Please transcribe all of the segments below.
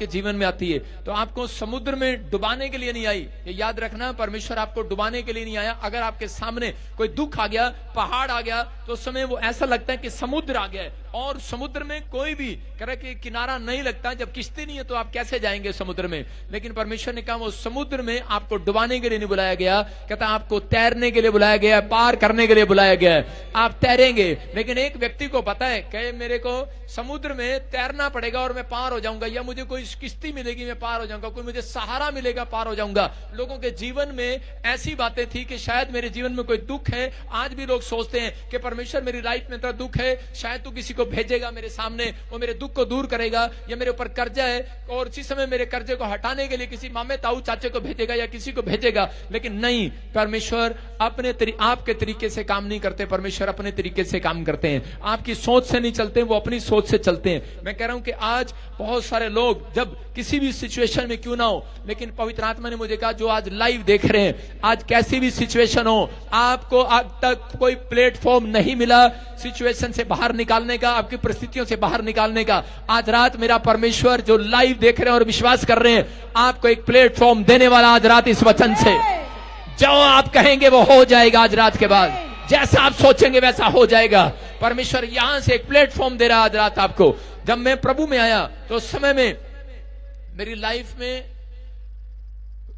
आपके जीवन में आती है तो आपको समुद्र में डुबाने के लिए नहीं आई। ये याद रखना, परमेश्वर आपको डुबाने के लिए नहीं आया। अगर आपके सामने कोई दुख आ गया, पहाड़ आ गया, तो उस समय वो ऐसा लगता है कि समुद्र आ गया है, और समुद्र में कोई भी तरह के किनारा नहीं लगता। जब किश्ती नहीं है तो आप कैसे जाएंगे समुद्र में? लेकिन परमेश्वर ने कहा वो समुद्र में आपको डुबाने के लिए नहीं बुलाया गया, कहता आपको तैरने के लिए बुलाया गया, पार करने के लिए बुलाया गया है। आप तैरेंगे, लेकिन एक व्यक्ति को पता है कि मेरे को समुद्र में तैरना पड़ेगा और मैं पार हो जाऊंगा, या मुझे कोई किश्ती मिलेगी मैं पार हो जाऊंगा, कोई मुझे सहारा मिलेगा पार हो जाऊंगा। लोगों के जीवन में ऐसी बातें थी कि शायद मेरे जीवन में कोई दुख है। आज भी लोग सोचते हैं कि परमेश्वर मेरी लाइफ में इतना दुख है, शायद तू किसी को भेजेगा मेरे सामने, वो मेरे दुख को दूर करेगा, या मेरे ऊपर कर्जा है और इसी समय मेरे कर्जे को हटाने के लिए किसी मामे ताऊ चाचे को भेजेगा या किसी को भेजेगा। लेकिन नहीं, परमेश्वर आपके तरीके से काम नहीं करते, परमेश्वर अपने तरीके से काम करते हैं। आपकी सोच से नहीं चलते, वो अपनी सोच से चलते हैं। मैं कह रहा हूं कि आज बहुत सारे लोग जब किसी भी सिचुएशन में क्यों ना हो, लेकिन पवित्र आत्मा ने मुझे कहा जो आज लाइव देख रहे हैं, आज कैसी भी सिचुएशन हो, आपको आज तक कोई प्लेटफॉर्म नहीं मिला सिचुएशन से बाहर निकालने का, आपकी परिस्थितियों से बाहर निकालने का। आज रात मेरा परमेश्वर जो लाइव देख रहे हैं और विश्वास कर रहे हैं, आपको एक प्लेटफॉर्म देने वाला आज रात इस वचन से। जो आप कहेंगे वो हो जाएगा आज रात के बाद, जैसा आप सोचेंगे वैसा हो जाएगा। परमेश्वर यहां से एक प्लेटफॉर्म दे रहा है आज रात आपको। जब मैं प्रभु में आया तो उस समय में मेरी लाइफ में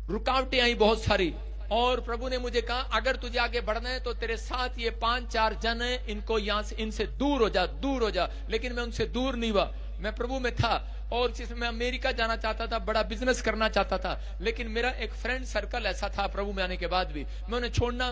रुकावटें आई बहुत सारी, और प्रभु ने मुझे कहा अगर तुझे आगे बढ़ना है तो तेरे साथ ये 5-4 जन है, इनको यहां से इनसे दूर हो जा, दूर हो जा। लेकिन मैं उनसे दूर नहीं हुआ, मैं प्रभु में था। और जिसमें मैं अमेरिका जाना चाहता था, बड़ा बिजनेस करना चाहता था, लेकिन मेरा एक फ्रेंड सर्कल ऐसा था प्रभु में आने के बाद भी, मैं उन्हें छोड़ना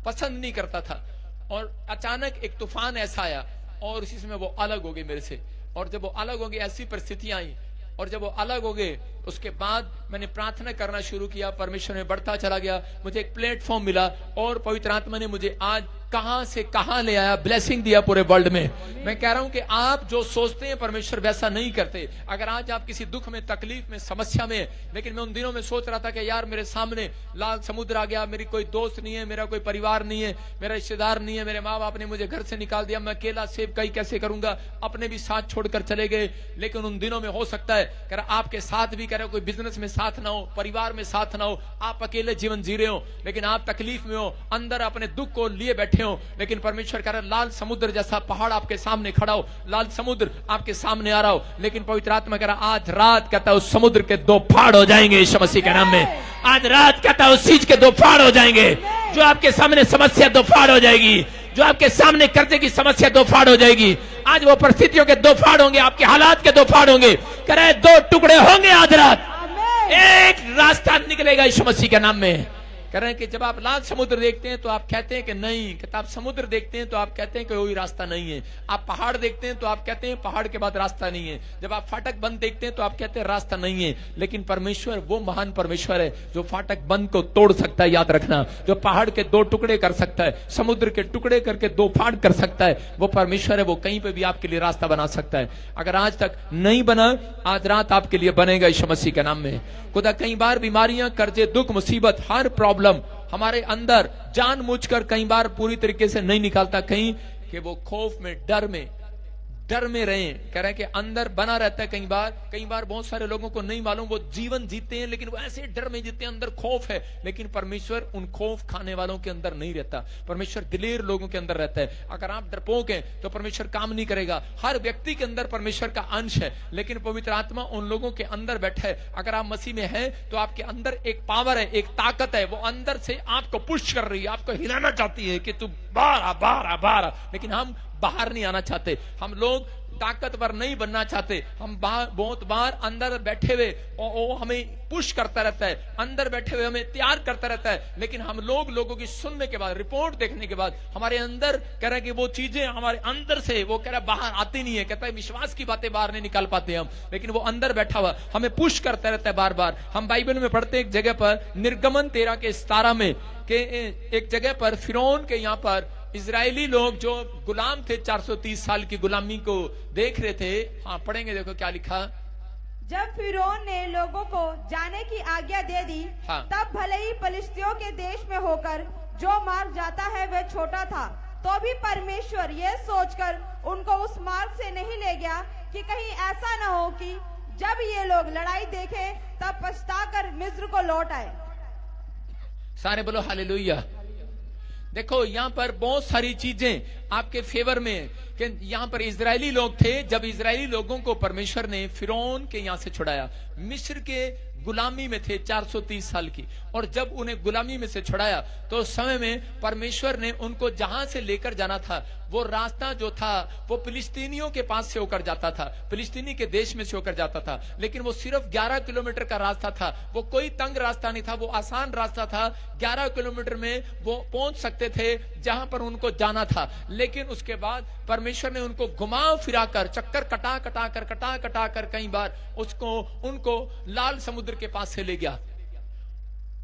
पसंद नहीं करता था। और अचानक एक तूफान ऐसा आया और इसी समय वो अलग हो गए मेरे से। और जब वो अलग हो गए, ऐसी परिस्थितियां आई, और जब वो अलग हो गए उसके बाद मैंने प्रार्थना करना शुरू किया, परमेश्वर में बढ़ता चला गया, मुझे एक प्लेटफॉर्म मिला, और पवित्र आत्मा ने मुझे आज कहां से कहां ले आया, ब्लेसिंग दिया पूरे वर्ल्ड में। मैं कह रहा हूं कि आप जो सोचते हैं परमेश्वर वैसा नहीं करते। अगर आज आप किसी दुख में, तकलीफ में, समस्या में, लेकिन मैं उन दिनों में सोच रहा था कि यार मेरे सामने लाल समुद्र आ गया, मेरी कोई दोस्त नहीं है, मेरा कोई परिवार नहीं है, मेरा रिश्तेदार नहीं है, मेरे माँ बाप ने मुझे घर से निकाल दिया, मैं अकेला सेवकाई कैसे करूंगा, अपने भी साथ छोड़कर चले गए। लेकिन उन दिनों में हो सकता है कह रहा आपके साथ भी, कह रहा कोई बिजनेस में साथ ना हो, परिवार में साथ ना हो, आप अकेले जीवन जी रहे हो, लेकिन आप तकलीफ में हो, अंदर अपने दुख को लिए बैठे हो। लेकिन परमेश्वर कह रहा है लाल समुद्र जैसा पहाड़ आपके सामने खड़ा हो, लाल समुद्र आपके सामने आ रहा हो। लेकिन पवित्र आत्मा कह रहा आज रात कहता है उस समुद्र के 2 फाड़ हो जाएंगे यीशु मसीह के नाम में। आज रात कहता है उस चीज के 2 फाड़ हो जाएंगे, जो आपके सामने समस्या 2 फाड़ हो जाएगी, जो आपके सामने कर्जे की समस्या 2 फाड़ हो जाएगी। आज वो परिस्थितियों के 2 फाड़ होंगे, आपके हालात के 2 फाड़ होंगे। कह रहे 2 टुकड़े होंगे आज रात, एक रास्ता निकलेगा यीशु मसीह के नाम में। कह रहे हैं कि जब आप लाल समुद्र देखते हैं तो आप कहते हैं कि नहीं, कहते आप समुद्र देखते हैं तो आप कहते हैं कि कोई रास्ता नहीं है। आप पहाड़ देखते हैं तो आप कहते हैं पहाड़ के बाद रास्ता नहीं है। जब आप फाटक बंद देखते हैं तो आप कहते हैं रास्ता नहीं है। लेकिन परमेश्वर वो महान परमेश्वर है जो फाटक बंद को तोड़ सकता है, याद रखना, जो पहाड़ के 2 टुकड़े कर सकता है, समुद्र के टुकड़े करके 2 फाड़ कर सकता है, वो परमेश्वर है। वो कहीं पे भी आपके लिए रास्ता बना सकता है। अगर आज तक नहीं बना, आज रात आपके लिए बनेगा यीशु मसीह के नाम में। खुदा कई बार बीमारियां, कर्जे, दुख, मुसीबत, हर प्रॉब्लम हमारे अंदर जानबूझकर कई बार पूरी तरीके से नहीं निकालता, कहीं कि वो खौफ में, डर में रहे। कह रहे हैं कि अंदर बना रहता है। कई बार बहुत सारे लोगों को नहीं मालूम, वो जीवन जीते हैं लेकिन वो ऐसे डर में जीते हैं, अंदर खौफ है। लेकिन परमेश्वर उन खौफ खाने वालों के अंदर नहीं रहता, परमेश्वर दिलेर लोगों के अंदर रहता है। अगर आप डरपोक हैं तो परमेश्वर काम नहीं करेगा। हर व्यक्ति के अंदर परमेश्वर का अंश है, लेकिन पवित्र आत्मा उन लोगों के अंदर बैठा है। अगर आप मसीह में हैं तो आपके अंदर एक पावर है, एक ताकत है, वो अंदर से आपको पुश कर रही है, आपको हिलाना चाहती है कि तू बाहर। लेकिन हम बाहर नहीं आना चाहते, हम लोग ताकतवर नहीं बनना चाहते। हम बहुत बार अंदर बैठे हुए वो हमें पुश करता रहता है, अंदर बैठे हुए हमें तैयार करता रहता है। लेकिन हम लोगों की सुनने के बाद, रिपोर्ट देखने के बाद, हमारे अंदर कह रहा है कि वो चीजें हमारे अंदर से वो कह रहा है बाहर आती नहीं है। कहता है विश्वास की बातें बाहर नहीं निकाल पाते हम, लेकिन वो अंदर बैठा हुआ हमें पुश करता रहता है बार बार। हम बाइबल में पढ़ते एक जगह पर, निर्गमन 13 के 17 में, के एक जगह पर फिरौन के यहाँ पर इजरायली लोग जो गुलाम थे, 430 साल की गुलामी को देख रहे थे। हाँ पढ़ेंगे, देखो क्या लिखा। जब फिरौन ने लोगों को जाने की आज्ञा दे दी, हाँ। तब भले ही फलिश्तियों के देश में होकर जो मार्ग जाता है वह छोटा था, तो भी परमेश्वर यह सोचकर उनको उस मार्ग से नहीं ले गया कि कहीं ऐसा न हो कि जब ये लोग लड़ाई देखें तब पछताकर मिस्र को लौट आए। सारे बोलो हालेलुया। देखो यहाँ पर बहुत सारी चीजें आपके फेवर में है कि यहाँ पर इजरायली लोग थे। जब इजरायली लोगों को परमेश्वर ने फिरौन के यहाँ से छुड़ाया, मिस्र के गुलामी में थे 430 साल की, और जब उन्हें गुलामी में से छुड़ाया तो उस समय में परमेश्वर ने उनको जहां से लेकर जाना था वो रास्ता जो था वो फिलिस्तीनियों के पास से होकर जाता था, फिलिस्तीनी के देश में से होकर जाता था। लेकिन वो सिर्फ 11 किलोमीटर का रास्ता था, वो कोई तंग रास्ता नहीं था, वो आसान रास्ता था। 11 किलोमीटर में वो पहुंच सकते थे जहां पर उनको जाना था। लेकिन उसके बाद परमेश्वर ने उनको घुमा फिरा कर, चक्कर कटा कटा कर कई बार उनको लाल समुद्र के पास से ले गया।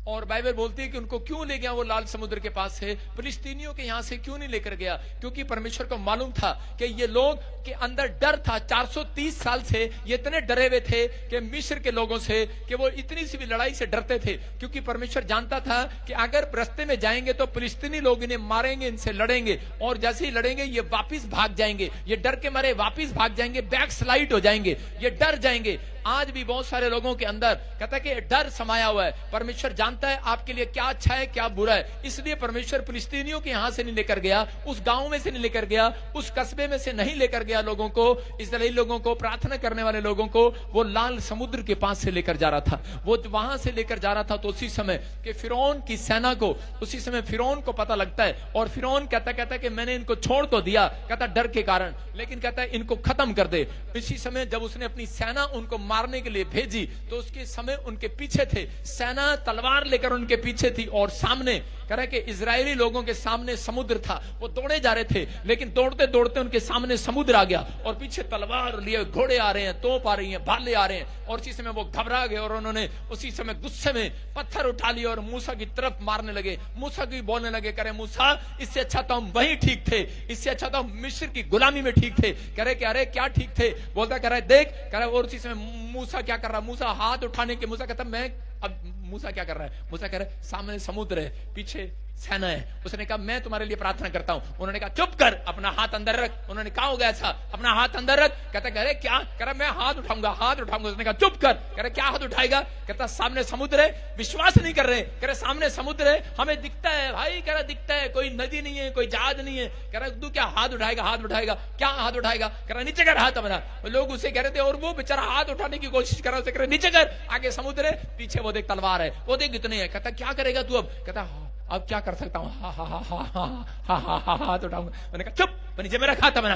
और बाइबल बोलती है कि उनको क्यों ले गया वो लाल समुद्र के पास से, फिलिस्तीनियों के यहां से क्यों नहीं लेकर गया? क्योंकि परमेश्वर को मालूम था कि ये लोग के अंदर डर था। 430 साल से ये इतने डरे हुए थे कि मिस्र के लोगों से, कि वो इतनी सी भी लड़ाई से डरते थे। क्योंकि परमेश्वर जानता था कि अगर रास्ते में जाएंगे तो फिलिस्तीनी लोग इन्हें मारेंगे, इनसे लड़ेंगे, और जैसे ही लड़ेंगे ये वापिस भाग जाएंगे, ये डर के मारे वापिस भाग जाएंगे, बैक स्लाइड हो जाएंगे, ये डर जाएंगे। आज भी बहुत सारे लोगों के अंदर कहता है कि डर समाया हुआ है। परमेश्वर जानता है आपके लिए क्या अच्छा है क्या बुरा है, इसलिए परमेश्वर फिलिस्तीनियों के यहां से नहीं लेकर गया, उस गांव में से नहीं लेकर गया, उस कस्बे में से नहीं लेकर गया लोगों को, इस्राएली लोगों को, प्रार्थना करने वाले लोगों को। वो लाल समुद्र के पास से लेकर जा रहा था, वो वहां से लेकर जा रहा था। तो उसी समय कि फिरौन की सेना को, उसी समय फिरौन को पता लगता है, और फिरौन कहता है कि मैंने इनको छोड़ तो दिया, कहता डर के कारण, लेकिन कहता है इनको खत्म कर दे। इसी समय जब उसने अपनी सेना उनको मारने के लिए भेजी तो उसके समय उनके पीछे थे, सेना तलवार लेकर उनके पीछे थी, और सामने कह रहा है कि इजरायली लोगों के सामने समुद्र था। वो दौड़े जा रहे थे, लेकिन दौड़ते दौड़ते उनके सामने समुद्र आ गया, और पीछे तलवार लिए घोड़े आ रहे हैं, तोप आ रही हैं, भाले आ रहे हैं। और उसी समय वो घबरा गए और उन्होंने उसी समय गुस्से में पत्थर उठा लिए और मूसा की तरफ मारने लगे। मूसा की बोलने लगे, कह रहे मूसा इससे अच्छा तो हम वहीं ठीक थे, इससे अच्छा तो हम मिस्र की गुलामी में ठीक थे। कह रहे कि अरे क्या ठीक थे? बोलता कह रहा है देख, कह रहा है। और उसी समय मूसा क्या कर रहा है? मूसा हाथ उठाने के, मूसा कहता मैं, अब मूसा क्या कर रहा है? मूसा कह रहा है सामने समुद्र है, पीछे सेना है। उसने कहा मैं तुम्हारे लिए प्रार्थना करता हूं। उन्होंने कहा चुप कर, अपना हाथ अंदर रख। उन्होंने कहा हो गया ऐसा, अपना हाथ अंदर रख। कहता कह रहे क्या? कह रहा मैं हाथ उठाऊंगा, हाथ उठाऊंगा। उसने कहा चुप कर। कह रहे क्या हाथ उठाएगा? कहता सामने समुद्र है, विश्वास नहीं कर रहे। कह रहे सामने समुद्र है, हमें दिखता है भाई, कह रहा दिखता है, कोई नदी नहीं है, कोई जहाज नहीं है। कह रहा तू क्या हाथ उठाएगा? हाथ उठाएगा क्या? हाथ उठाएगा? कह रहा नीचे कर हाथ अपना। लोग उसे कह रहे थे, और वो बेचारा हाथ उठाने की कोशिश कर रहा है, नीचे कर, आगे समुद्र है, पीछे वो देख तलवार है, वो देख इतने है। कहता क्या करेगा तू अब? कहता अब क्या कर सकता हूं? हा हा हा हा हा हा हा हाथ उठाऊंगा। मैंने कहा चुप, नीचे मेरा खाता बना।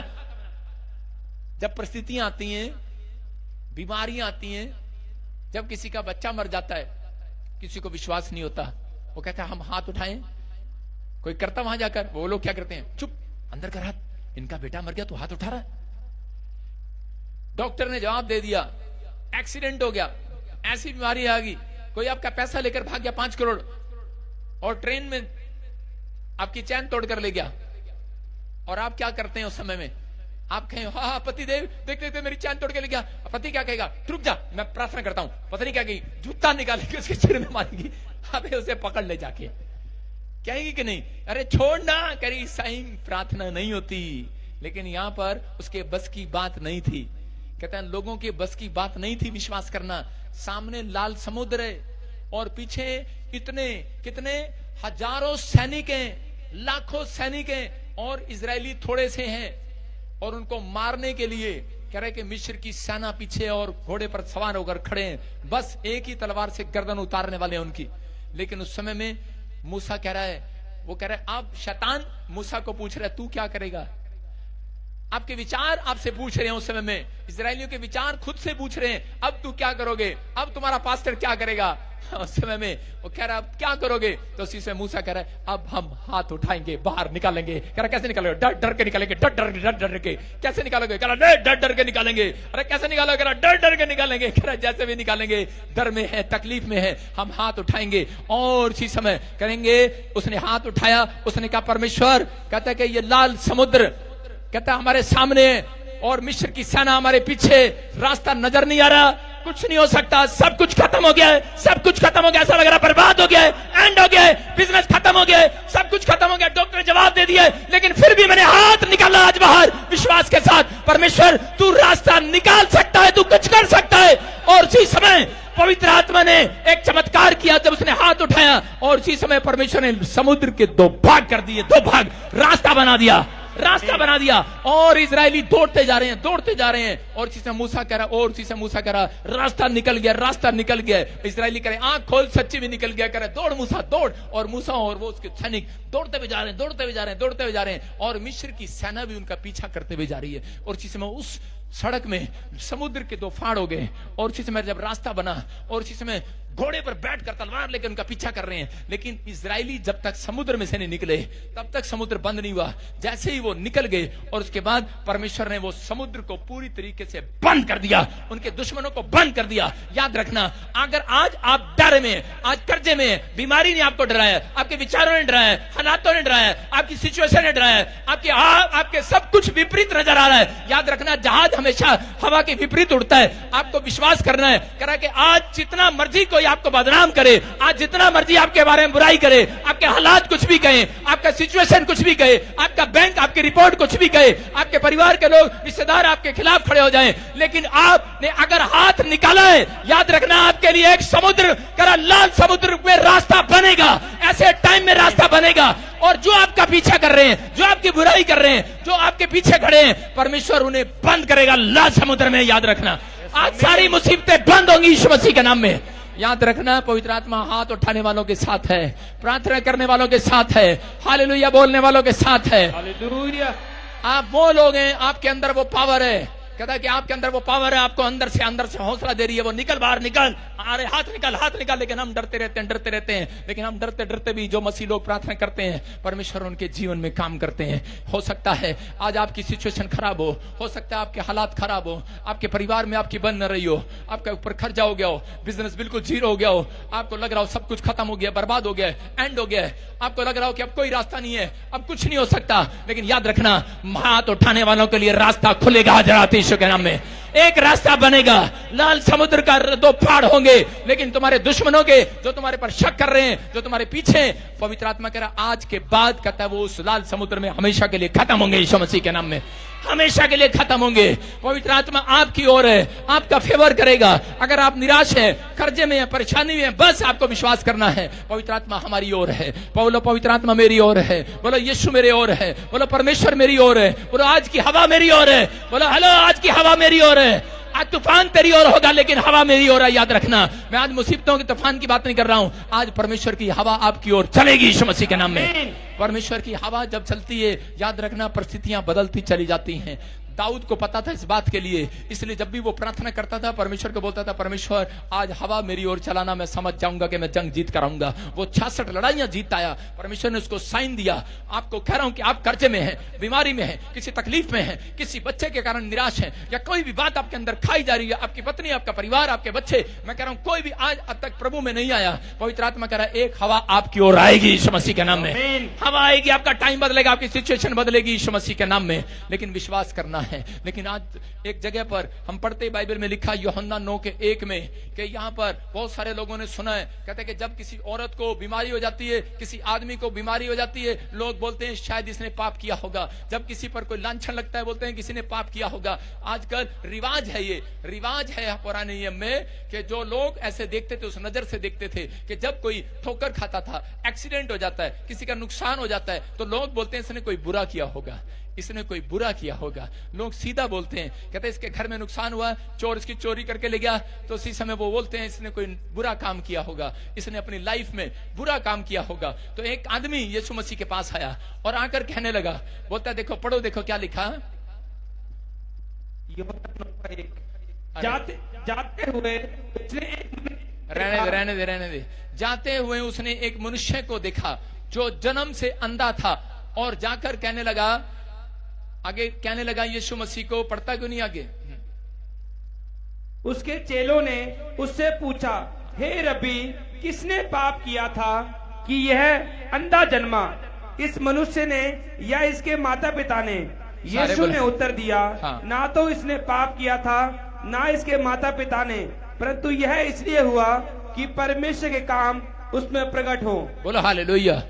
जब परिस्थितियां आती हैं, बीमारियां आती हैं, जब किसी का बच्चा मर जाता है, किसी को विश्वास नहीं होता, वो कहता है हम हाथ उठाएं, कोई करता वहां जाकर। वो लोग क्या करते हैं? चुप, अंदर कर हाथ, इनका बेटा मर गया तो हाथ उठा रहा है। डॉक्टर ने जवाब दे दिया, एक्सीडेंट हो गया, ऐसी बीमारी आ गई, कोई आपका पैसा लेकर भाग गया 5 करोड़, और ट्रेन में आपकी चैन तोड़कर ले गया। और आप क्या करते हैं उस समय में? आप कहें हाँ पति देव देख लेते मेरी चैन तोड़ के ले गया। पति क्या कहेगा? रुक जा, मैं प्रार्थना करता हूं। पता नहीं क्या कहेगी, जूता निकालेगी, उसके सिर में मारेगी, अबे उसे पकड़ ले जाके। कहेगी कि नहीं? अरे छोड़ना, करी सही प्रार्थना नहीं होती। लेकिन यहां पर उसके बस की बात नहीं थी। कहते हैं लोगों के बस की बात नहीं थी विश्वास करना। सामने लाल समुद्र है, और पीछे इतने कितने हजारों सैनिक हैं, लाखों सैनिक हैं, और इजरायली थोड़े से हैं, और उनको मारने के लिए कह रहे कि मिस्र की सेना पीछे और घोड़े पर सवार होकर खड़े हैं, बस एक ही तलवार से गर्दन उतारने वाले हैं उनकी। लेकिन उस समय में मूसा कह रहा है, वो कह रहा है अब शैतान मूसा को पूछ रहा है तू क्या करेगा? आपके विचार आपसे पूछ रहे हैं। उस समय में इजरायलियों के विचार खुद से पूछ रहे हैं, अब तू क्या करोगे? अब तुम्हारा पास्टर क्या करेगा? उस समय में वो कह रहा है अब क्या करोगे? तो उसी से मूसा कह रहा है अब हम हाथ उठाएंगे, बाहर निकालेंगे। कह रहा कैसे निकालोगे? डर डर के निकालेंगे, डर डर के। कैसे निकालोगे? कह रहा डर डर के निकालेंगे। अरे कैसे निकालोगे? कह रहा डर डर के निकालेंगे। कह रहा जैसे भी निकालेंगे, डर में है, तकलीफ में है, हम हाथ उठाएंगे और इसी समय करेंगे। उसने हाथ उठाया, उसने कहा परमेश्वर, कहता है कि ये लाल समुद्र कहता हमारे सामने, और मिस्र की सेना हमारे पीछे, रास्ता नजर नहीं आ रहा, कुछ नहीं हो सकता, सब कुछ खत्म हो गया है, सब कुछ खत्म हो गया, ऐसा लग रहा है बर्बाद हो गया है, एंड हो गया है, बिजनेस खत्म हो गया है, सब कुछ खत्म हो गया, डॉक्टर ने जवाब दे दिया है, लेकिन फिर भी मैंने हाथ निकाला आज बाहर विश्वास के साथ, परमेश्वर तू रास्ता निकाल सकता है, तू कुछ कर सकता है। और उसी समय पवित्र आत्मा ने एक चमत्कार किया, जब उसने हाथ उठाया और उसी समय परमेश्वर ने समुद्र के 2 भाग कर दिए, 2 भाग, रास्ता बना दिया, रास्ता बना दिया। और इजरायली दौड़ते जा रहे हैं, दौड़ते जा रहे हैं, और उसी से मूसा कह रहा, और उसी से मूसा कह रहा, रास्ता निकल गया, रास्ता निकल गया। इजरायली कह रहे आंख खोल, सच्ची में निकल गया, कह रहे दौड़ मूसा दौड़। और मूसा और वो उसके सैनिक दौड़ते हुए जा रहे हैं, दौड़ते हुए जा रहे हैं, दौड़ते हुए जा रहे हैं, और मिस्र की सेना भी उनका पीछा करते हुए जा रही है। और उसी समय उस सड़क में समुद्र के 2 फाड़ हो गए, और उसी समय जब रास्ता बना, और उसी समय घोड़े पर बैठकर तलवार लेकर उनका पीछा कर रहे हैं। लेकिन इजरायली जब तक समुद्र में से नहीं निकले तब तक समुद्र बंद नहीं हुआ। जैसे ही वो निकल गए, और उसके बाद परमेश्वर ने वो समुद्र को पूरी तरीके से बंद कर दिया, उनके दुश्मनों को बंद कर दिया। याद रखना, अगर आज आप डर में, आज कर्जे में, बीमारी ने आपको डराया, आपके विचारों ने डराया, हालातों ने डराया, आपकी सिचुएशन ने डराया, आपके सब कुछ विपरीत नजर आ रहा है, याद रखना जहाज हमेशा हवा के विपरीत उड़ता है। आपको विश्वास करना है, करा कि आज जितना मर्जी कोई आपको बदनाम करे, आज जितना मर्जी आपके बारे में बुराई करे, आपके हालात कुछ भी कहे, आपका सिचुएशन कुछ भी कहे, आपका बैंक, आपकी रिपोर्ट कुछ भी कहे, आपके परिवार के लोग, रिश्तेदार आपके खिलाफ खड़े हो जाएं, लेकिन आपने अगर हाथ निकाला है, याद रखना आपके लिए एक समुद्र, करा लाल समुद्र में रास्ता बनेगा। ऐसे टाइम में रास्ता बनेगा। और जो आपका पीछा कर रहे हैं, जो आपकी बुराई कर रहे हैं, जो आपके पीछे खड़े हैं, परमेश्वर उन्हें बंद करेगा लाल समुद्र में। याद रखना, आज सारी मुसीबतें बंद होंगी यीशु मसीह के नाम में। याद रखना, पवित्र आत्मा हाथ उठाने वालों के साथ है, प्रार्थना करने वालों के साथ है, हालेलुया बोलने वालों के साथ है। हालेलुया। आप वो लोग हैं, आपके अंदर वो पावर है, कहता है कि आपके अंदर वो पावर है, आपको अंदर से हौसला दे रही है, वो निकल बाहर निकल, अरे हाथ निकाल। लेकिन हम डरते रहते हैं। लेकिन हम डरते भी जो मसीह लोग प्रार्थना करते हैं, परमेश्वर उनके जीवन में काम करते हैं। हो सकता है आज आपकी सिचुएशन खराब हो सकता है आपके हालात खराब हो, आपके परिवार में आपकी बन न रही हो, आपके ऊपर खर्चा हो गया हो, बिजनेस बिल्कुल जीरो हो गया हो, आपको लग रहा हो सब कुछ खत्म हो गया, बर्बाद हो गया, एंड हो गया, आपको लग रहा हो कि अब कोई रास्ता नहीं है, अब कुछ नहीं हो सकता। लेकिन याद रखना, हाथ उठाने वालों के लिए रास्ता खुलेगा आज रात यीशु के नाम में। एक रास्ता बनेगा, लाल समुद्र का 2 फाड़ होंगे, लेकिन तुम्हारे दुश्मनों के, जो तुम्हारे पर शक कर रहे हैं, जो तुम्हारे पीछे, पवित्र आत्मा कह रहा आज के बाद कहता है वो उस लाल समुद्र में हमेशा के लिए खत्म होंगे यीशु मसीह के नाम में, हमेशा के लिए खत्म होंगे। पवित्र आत्मा आपकी ओर है, आपका फेवर करेगा। अगर आप निराश है, कर्जे में है, परेशानी में है, बस आपको विश्वास करना है, पवित्र आत्मा हमारी ओर है। बोलो पवित्र आत्मा मेरी ओर है, बोलो यीशु मेरे ओर है, बोलो परमेश्वर मेरी ओर है, बोलो आज की हवा मेरी ओर है, बोलो हेलो आज की हवा मेरी ओर है। आज तूफान तेरी ओर होगा, लेकिन हवा मेरी ओर है। याद रखना, मैं आज मुसीबतों के तूफान की बात नहीं कर रहा हूं, आज परमेश्वर की हवा आपकी ओर चलेगी यीशु मसीह के नाम में। परमेश्वर की हवा जब चलती है, याद रखना परिस्थितियां बदलती चली जाती हैं। दाऊद को पता था इस बात के लिए, इसलिए जब भी वो प्रार्थना करता था, परमेश्वर को बोलता था, परमेश्वर आज हवा मेरी ओर चलाना, मैं समझ जाऊंगा कि मैं जंग जीत कर आऊंगा। वो 66 लड़ाइयां जीत आया, परमेश्वर ने उसको साइन दिया। आपको कह रहा हूं कि आप कर्जे में हैं, बीमारी में हैं, किसी तकलीफ में हैं, किसी बच्चे के कारण निराश हैं, या कोई भी बात आपके अंदर खाई जा रही है, आपकी पत्नी, आपका परिवार, आपके बच्चे, मैं कह रहा हूं कोई भी आज अब तक प्रभु में नहीं आया, पवित्र आत्मा कह रहा है एक हवा आपकी ओर आएगी यीशु मसीह के नाम में। हवा आएगी, आपका टाइम बदलेगा, आपकी सिचुएशन बदलेगी यीशु मसीह के नाम में। लेकिन विश्वास करना है। लेकिन आज एक जगह पर हम पढ़ते बाइबल में लिखा यूहन्ना 9:1 में कि यहाँ पर बहुत सारे लोगों ने सुना है, कहते हैं कि जब किसी औरत को बीमारी हो जाती है, किसी आदमी को बीमारी हो जाती है, लोग बोलते हैं शायद इसने पाप किया होगा। जब किसी पर कोई लांछन लगता है, बोलते हैं किसी ने पाप किया होगा। आजकल रिवाज है, ये रिवाज है पुराने नियम में कि जो लोग ऐसे देखते थे, उस नजर से देखते थे कि जब कोई ठोकर खाता था, एक्सीडेंट हो जाता है, किसी का नुकसान हो जाता है, तो लोग बोलते हैं इसने कोई बुरा किया होगा, इसने कोई बुरा किया होगा। लोग सीधा बोलते हैं, कहते हैं इसके घर में नुकसान हुआ, चोर इसकी चोरी करके ले गया, तो उसी समय वो बोलते हैं इसने कोई बुरा काम किया होगा, इसने अपनी लाइफ में बुरा काम किया होगा। तो एक आदमी यीशु मसीह के पास आया और आकर कहने लगा, बोलता है देखो, पढ़ो, देखो क्या लिखा। जाते हुए उसने रहने दे। जाते हुए उसने एक मनुष्य को देखा जो जन्म से अंधा था, और जाकर कहने लगा, आगे कहने लगा यीशु मसीह को, पढ़ता क्यों नहीं आगे। उसके चेलों ने उससे पूछा, हे रब्बी, किसने पाप किया था कि यह अंधा जन्मा, इस मनुष्य ने या इसके माता पिता ने? यीशु ने उत्तर दिया, हाँ। ना तो इसने पाप किया था, ना इसके माता पिता ने, परंतु यह इसलिए हुआ कि परमेश्वर के काम उसमें प्रकट हो। बोलो हालेलुया।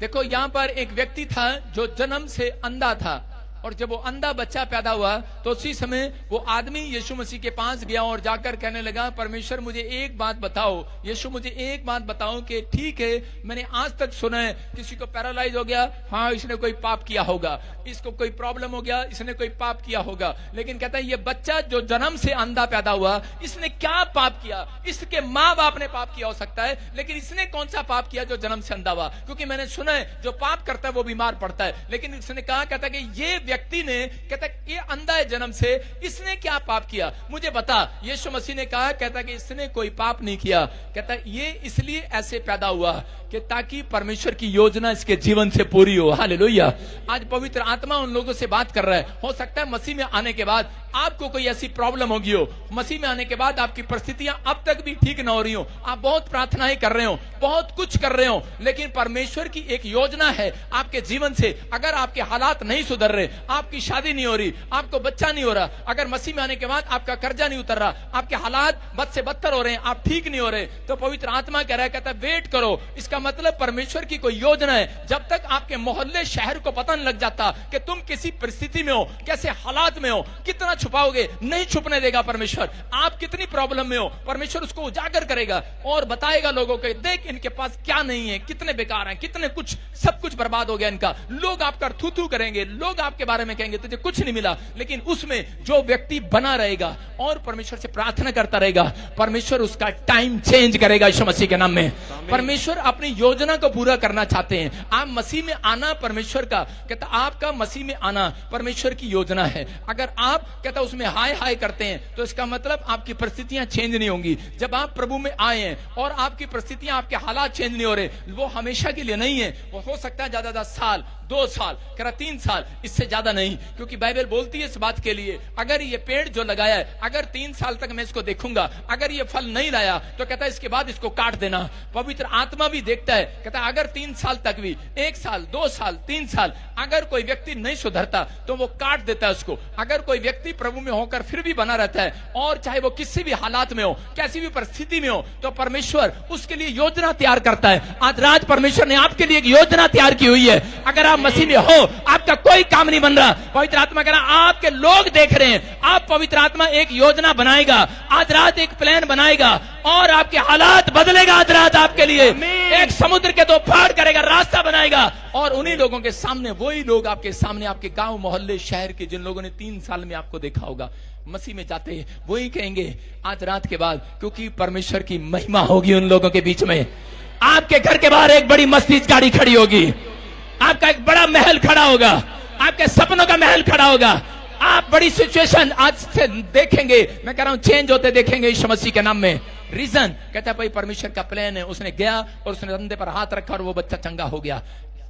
देखो यहाँ पर एक व्यक्ति था जो जन्म से अंधा था, और जब वो अंधा बच्चा पैदा हुआ तो उसी समय वो आदमी यीशु मसीह के पास गया और जाकर कहने लगा, परमेश्वर मुझे एक बात बताओ, यीशु मुझे एक बात बताओ कि ठीक है मैंने आज तक सुना है किसी को पैरालाइज हो गया, हाँ इसने कोई पाप किया होगा, इसको कोई प्रॉब्लम हो गया, इसने कोई पाप किया होगा, लेकिन कहता है ये बच्चा जो जन्म से अंधा पैदा हुआ इसने क्या पाप किया? इसके माँ बाप ने पाप किया हो सकता है, लेकिन इसने कौन सा पाप किया जो जन्म से अंधा हुआ? क्योंकि मैंने सुना है जो पाप करता है वो बीमार पड़ता है, लेकिन इसने कहा, कहता कि ये व्यक्ति ने, कहता ये अंधा है जन्म से, इसने क्या पाप किया मुझे बता। यीशु मसीह ने कहा, कहता कि इसने कोई पाप नहीं किया, कहता ये इसलिए ऐसे पैदा हुआ कि ताकि परमेश्वर की योजना इसके जीवन से पूरी हो। हालेलुया। आज पवित्र आत्मा उन लोगों से बात कर रहा है। हो सकता है मसीह में आने के बाद आपको कोई ऐसी प्रॉब्लम होगी हो, मसीह में आने के बाद आपकी परिस्थितियां अब तक भी ठीक ना हो रही हो, आप बहुत प्रार्थनाएं कर रहे हो, बहुत कुछ कर रहे हो, लेकिन परमेश्वर की एक योजना है आपके जीवन से। अगर आपके हालात नहीं सुधर रहे, आपकी शादी नहीं हो रही, आपको बच्चा नहीं हो रहा, अगर मसीह में आने के बाद आपका कर्जा नहीं उतर रहा, आपके हालात बद से बदतर हो रहे हैं, आप ठीक नहीं हो रहे, तो पवित्र आत्मा कह रहा है, कहता है वेट करो। इसका मतलब परमेश्वर की कोई योजना है। जब तक आपके मोहल्ले शहर को पता नहीं लग जाता कि तुम किसी परिस्थिति में हो, कैसे हालात में हो, कितना छुपाओगे, नहीं छुपने देगा परमेश्वर। आप कितनी प्रॉब्लम में हो, परमेश्वर उसको उजागर करेगा और बताएगा लोगों को, देख इनके पास क्या नहीं है, कितने बेकार हैं, कितने कुछ, सब कुछ बर्बाद हो गया इनका। लोग आपका थू थू करेंगे, लोग आपके बारे में कहेंगे तुझे कुछ नहीं मिला, लेकिन उसमें जो व्यक्ति बना रहेगा और परमेश्वर से प्रार्थना करता रहेगा, परमेश्वर उसका टाइम चेंज करेगा यीशु मसीह के नाम में। परमेश्वर अपनी योजना को पूरा करना चाहते हैं। आप मसीह में आना परमेश्वर का, कहता आपका मसीह में आना परमेश्वर की योजना है। अगर आप कहता उसमें हाय हाय करते हैं तो इसका मतलब आपकी परिस्थितियां चेंज नहीं होंगी। जब आप प्रभु में आए हैं और आपकी परिस्थितियां, आपके हालात चेंज नहीं हो रहे, वो हमेशा के लिए नहीं है। वो हो सकता है ज्यादा 10 साल, 2 साल, कह रहा 3 साल, इससे ज्यादा नहीं, क्योंकि बाइबल बोलती है इस बात के लिए, अगर ये पेड़ जो लगाया है, अगर 3 साल तक मैं इसको देखूंगा, अगर ये फल नहीं लाया तो कहता है इसके बाद इसको काट देना। पवित्र आत्मा भी देखता है, कहता है अगर 3 साल तक भी, 1 साल, 2 साल, 3 साल, अगर कोई व्यक्ति नहीं सुधरता तो वो काट देता है उसको। अगर कोई व्यक्ति प्रभु में होकर फिर भी बना रहता है, और चाहे वो किसी भी हालात में हो, कैसी भी परिस्थिति में हो, तो परमेश्वर उसके लिए योजना तैयार करता है। आज रात परमेश्वर ने आपके लिए एक योजना तैयार की हुई है। अगर आप मसीह में हो, आपका कोई काम नहीं बन रहा, पवित्र आत्मा कह रहा आपके लोग देख रहे हैं, आप पवित्र आत्मा एक योजना बनाएगा, आज रात एक प्लान बनाएगा और आपके हालात बदलेगा। आज रात आपके लिए एक समुद्र के 2 फाड़ करेगा, रास्ता बनाएगा, और उन्हीं लोगों के सामने, वही लोग आपके सामने, आपके गांव मोहल्ले शहर के जिन लोगों ने 3 साल में आपको देखा होगा मसीह में जाते हैं, वही कहेंगे आज रात के बाद, क्योंकि परमेश्वर की महिमा होगी उन लोगों के बीच में। आपके घर के बाहर एक बड़ी मर्सिडीज गाड़ी खड़ी होगी, आपका एक बड़ा महल खड़ा होगा, आपके सपनों का महल खड़ा होगा। आप बड़ी सिचुएशन आज से देखेंगे, मैं कह रहा हूं चेंज होते देखेंगे यीशु मसीह के नाम में। रीजन कहता है भाई परमेश्वर का प्लान है। उसने गया और उसने कंधे पर हाथ रखा और वो बच्चा चंगा हो गया।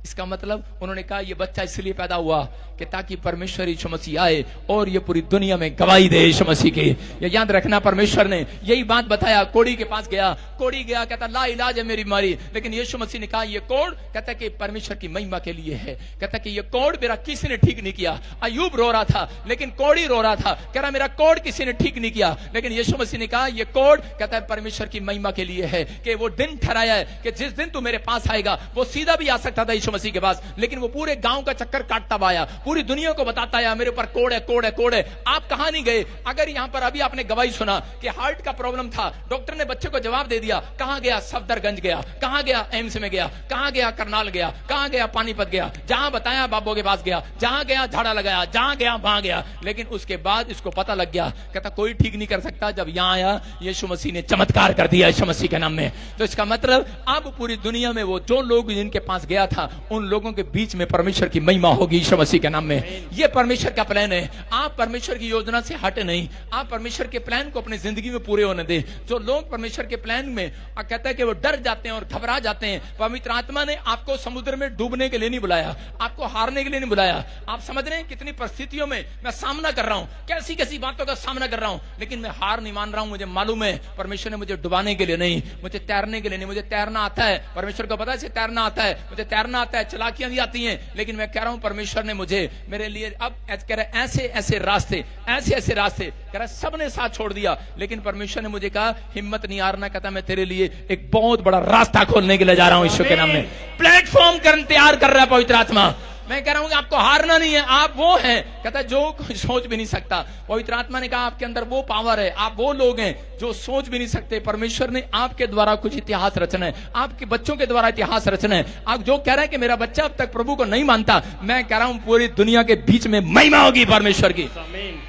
इसका मतलब उन्होंने कहा ये बच्चा इसलिए पैदा हुआ कि ताकि परमेश्वर यीशु मसीह आए और ये पूरी दुनिया में गवाही दे यीशु मसीह की। ये याद रखना, परमेश्वर ने यही बात बताया। कोड़ी के पास गया, कोड़ी गया, कहता ला इलाज है मेरी बीमारी, लेकिन यीशु मसीह ने कहा ये कोड़, कहता कि परमेश्वर की महिमा के लिए है। कहता कि ये कोड़ मेरा किसी ने ठीक नहीं किया। अय्यूब रो रहा था लेकिन कोड़ी रो रहा था, कह रहा मेरा कोड़ किसी ने ठीक नहीं किया, लेकिन यीशु मसीह ने कहा ये कोड़, कहता है परमेश्वर की महिमा के लिए है, कि वो दिन ठहराया है कि जिस दिन तू मेरे पास आएगा। वो सीधा भी आ सकता था यीशु मसीह के पास, लेकिन वो पूरे गांव का चक्कर काटता आया, पूरी दुनिया को बताता आया मेरे ऊपर कोड़ है, कोड़ है, कोड़ है। आप कहां नहीं गए? अगर यहां पर अभी आपने गवाही सुना कि हार्ट का प्रॉब्लम था, डॉक्टर ने बच्चे को जवाब दे दिया, कहां गया? सफदरगंज गया, कहां गया? एम्स में गया, कहां गया? करनाल गया, कहां गया? पानीपत गया, जहां बताया बाबू के पास गया, जहां गया झाड़ा लगाया, जहां गया वहां गया, लेकिन उसके बाद इसको पता लग गया, कहता कोई ठीक नहीं कर सकता। जब यहां आया यीशु मसीह ने चमत्कार कर दिया यीशु मसीह के नाम में। तो इसका मतलब अब पूरी दुनिया में वो जो लोग जिनके पास गया था, उन लोगों के बीच में परमेश्वर की महिमा होगी यीशु मसीह के नाम में। ये परमेश्वर का प्लान है। आप परमेश्वर की योजना से हटे नहीं, आप परमेश्वर के प्लान को अपनी जिंदगी में पूरे होने दें। जो लोग परमेश्वर के प्लान में कहते हैं कि वो डर जाते हैं और घबरा जाते हैं, पवित्र आत्मा ने आपको समुद्र में डूबने के लिए नहीं बुलाया, आपको हारने के लिए नहीं बुलाया। आप समझ रहे हैं कितनी परिस्थितियों में मैं सामना कर रहा हूं, कैसी कैसी बातों का सामना कर रहा हूं, लेकिन मैं हार नहीं मान रहा हूं। मुझे मालूम है परमेश्वर ने मुझे डुबाने के लिए नहीं, मुझे तैरने के लिए नहीं। मुझे तैरना आता है, परमेश्वर को पता है तैरना आता है, मुझे तैरना आता आता है, चालाकियां भी आती हैं, लेकिन मैं कह रहा हूं परमेश्वर ने मुझे मेरे लिए अब कह रहा है ऐसे रास्ते कह रहा सबने साथ छोड़ दिया, लेकिन परमेश्वर ने मुझे कहा हिम्मत नहीं हारना, कहता मैं तेरे लिए एक बहुत बड़ा रास्ता खोलने के लिए जा रहा हूं ईश्वर के नाम में। प्लेटफॉर्म तैयार कर रहा है पवित्र आत्मा। मैं कह रहा हूं कि आपको हारना नहीं है, आप वो हैं, कहता है जो कोई सोच भी नहीं सकता। पवित्र आत्मा ने कहा आपके अंदर वो पावर है, आप वो लोग हैं जो सोच भी नहीं सकते। परमेश्वर ने आपके द्वारा कुछ इतिहास रचना है, आपके बच्चों के द्वारा इतिहास रचना है। आप जो कह रहे हैं कि मेरा बच्चा अब तक प्रभु को नहीं मानता, मैं कह रहा हूं पूरी दुनिया के बीच में महिमा होगी परमेश्वर की।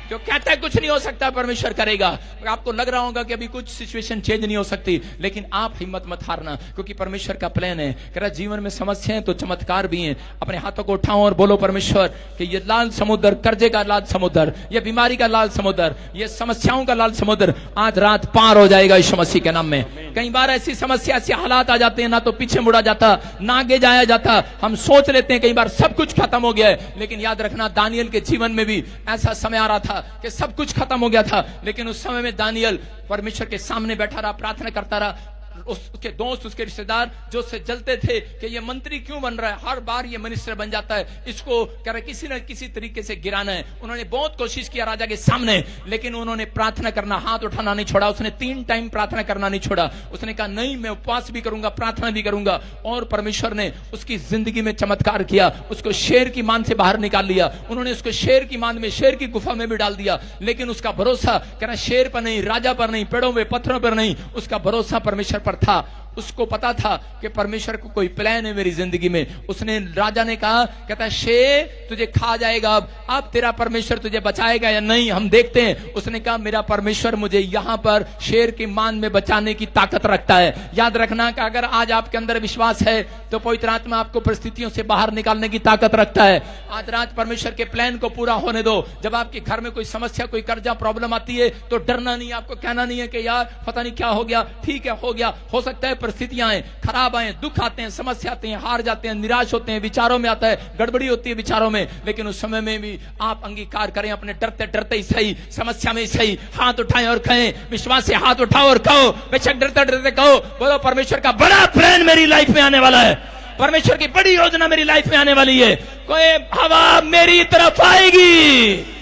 जो कहता है कुछ नहीं हो सकता परमेश्वर करेगा। आपको लग रहा होगा कि अभी कुछ सिचुएशन चेंज नहीं हो सकती, लेकिन आप हिम्मत मत हारना, क्योंकि परमेश्वर का प्लान है। कह रहा जीवन में समस्याएं तो चमत्कार भी हैं। अपने हाथों को उठाओ और बोलो परमेश्वर कि ये लाल समुद्र, कर्जे का लाल समुद्र, ये बीमारी का लाल समुद्र, ये समस्याओं का लाल समुद्र आज रात पार हो जाएगा यीशु मसीह के नाम में। कई बार ऐसी समस्या, ऐसे हालात आ जाते हैं, ना तो पीछे मुड़ा जाता, ना आगे जाया जाता। हम सोच लेते हैं कई बार सब कुछ खत्म हो गया है, लेकिन याद रखना दानियल के जीवन में भी ऐसा समय आ रहा था कि सब कुछ खत्म हो गया था, लेकिन उस समय में दानियल परमेश्वर के सामने बैठा रहा, प्रार्थना करता रहा। उसके दोस्त, उसके रिश्तेदार जो उससे जलते थे कि ये मंत्री क्यों बन रहा है, हर बार ये मिनिस्टर बन जाता है, इसको कह रहे किसी न किसी तरीके से गिराना है। उन्होंने बहुत कोशिश किया राजा के सामने, लेकिन उन्होंने प्रार्थना करना, हाथ उठाना नहीं छोड़ा। उसने 3 टाइम प्रार्थना करना नहीं छोड़ा। उसने कहा नहीं, मैं उपवास भी करूंगा, प्रार्थना भी करूंगा। और परमेश्वर ने उसकी जिंदगी में चमत्कार किया, उसको शेर की मान से बाहर निकाल लिया। उन्होंने उसको शेर की मान में, शेर की गुफा में भी डाल दिया, लेकिन उसका भरोसा कह रहा शेर पर नहीं, राजा पर नहीं, पेड़ों पे, पत्थरों पर नहीं, उसका भरोसा परमेश्वर पर था। उसको पता था कि परमेश्वर को कोई प्लान है मेरी जिंदगी में। उसने, राजा ने कहा, कहता शेर तुझे खा जाएगा, अब तेरा परमेश्वर तुझे बचाएगा या नहीं, हम देखते हैं। उसने कहा मेरा परमेश्वर मुझे यहां पर शेर की मान में बचाने की ताकत रखता है। याद रखना कि अगर आज आपके अंदर विश्वास है तो पवित्र आत्मा आपको परिस्थितियों से बाहर निकालने की ताकत रखता है। आज रात परमेश्वर के प्लान को पूरा होने दो। जब आपके घर में कोई समस्या, कोई कर्जा, प्रॉब्लम आती है तो डरना नहीं, आपको कहना नहीं है कि यार पता नहीं क्या हो गया, ठीक है हो गया। हो सकता है परिस्थितियां आए, खराब आए, दुख आते हैं, समस्या आते हैं, हार जाते हैं, निराश होते हैं, विचारों में आता है, गड़बड़ी होती है विचारों में, लेकिन उस समय में भी आप अंगीकार करें, अपने डरते डरते ही सही, समस्या में ही सही, हाथ उठाएं और कहें, विश्वास से हाथ उठाओ और कहो, बेशक डरते डरते कहो, बोलो परमेश्वर का बड़ा प्लान मेरी लाइफ में आने वाला है, परमेश्वर की बड़ी योजना मेरी लाइफ में आने वाली है, कोई हवा मेरी तरफ आएगी,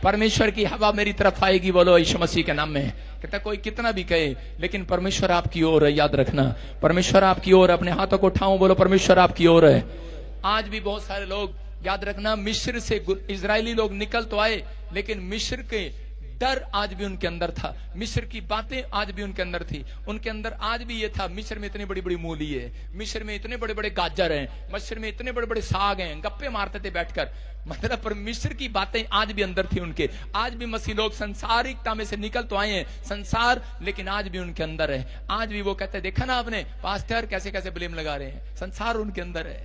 परमेश्वर की हवा मेरी तरफ आएगी। बोलो यीशु मसीह के नाम में। कहता कोई कितना भी कहे, लेकिन परमेश्वर आपकी ओर है। याद रखना परमेश्वर आपकी ओर है। अपने हाथों को उठाओ, बोलो परमेश्वर आपकी ओर है। आज भी बहुत सारे लोग, याद रखना, मिस्र से इजरायली लोग निकल तो आए, लेकिन मिस्र के डर आज भी उनके अंदर था, मिस्र की बातें आज भी उनके अंदर थी। उनके अंदर आज भी ये था, मिस्र में इतनी बड़ी बड़ी मूली है, मिस्र में इतने बड़े बड़े गाजर हैं, मिस्र में इतने बड़े बड़े साग हैं, गप्पे मारते थे बैठकर। मतलब पर मिस्र की बातें आज भी अंदर थी उनके। आज भी मसीह लोग संसारिकता में से निकल तो आए हैं, संसार, लेकिन आज भी उनके अंदर है। आज भी वो कहते हैं, देखा ना आपने पास्टर कैसे कैसे ब्लेम लगा रहे हैं, संसार उनके अंदर है।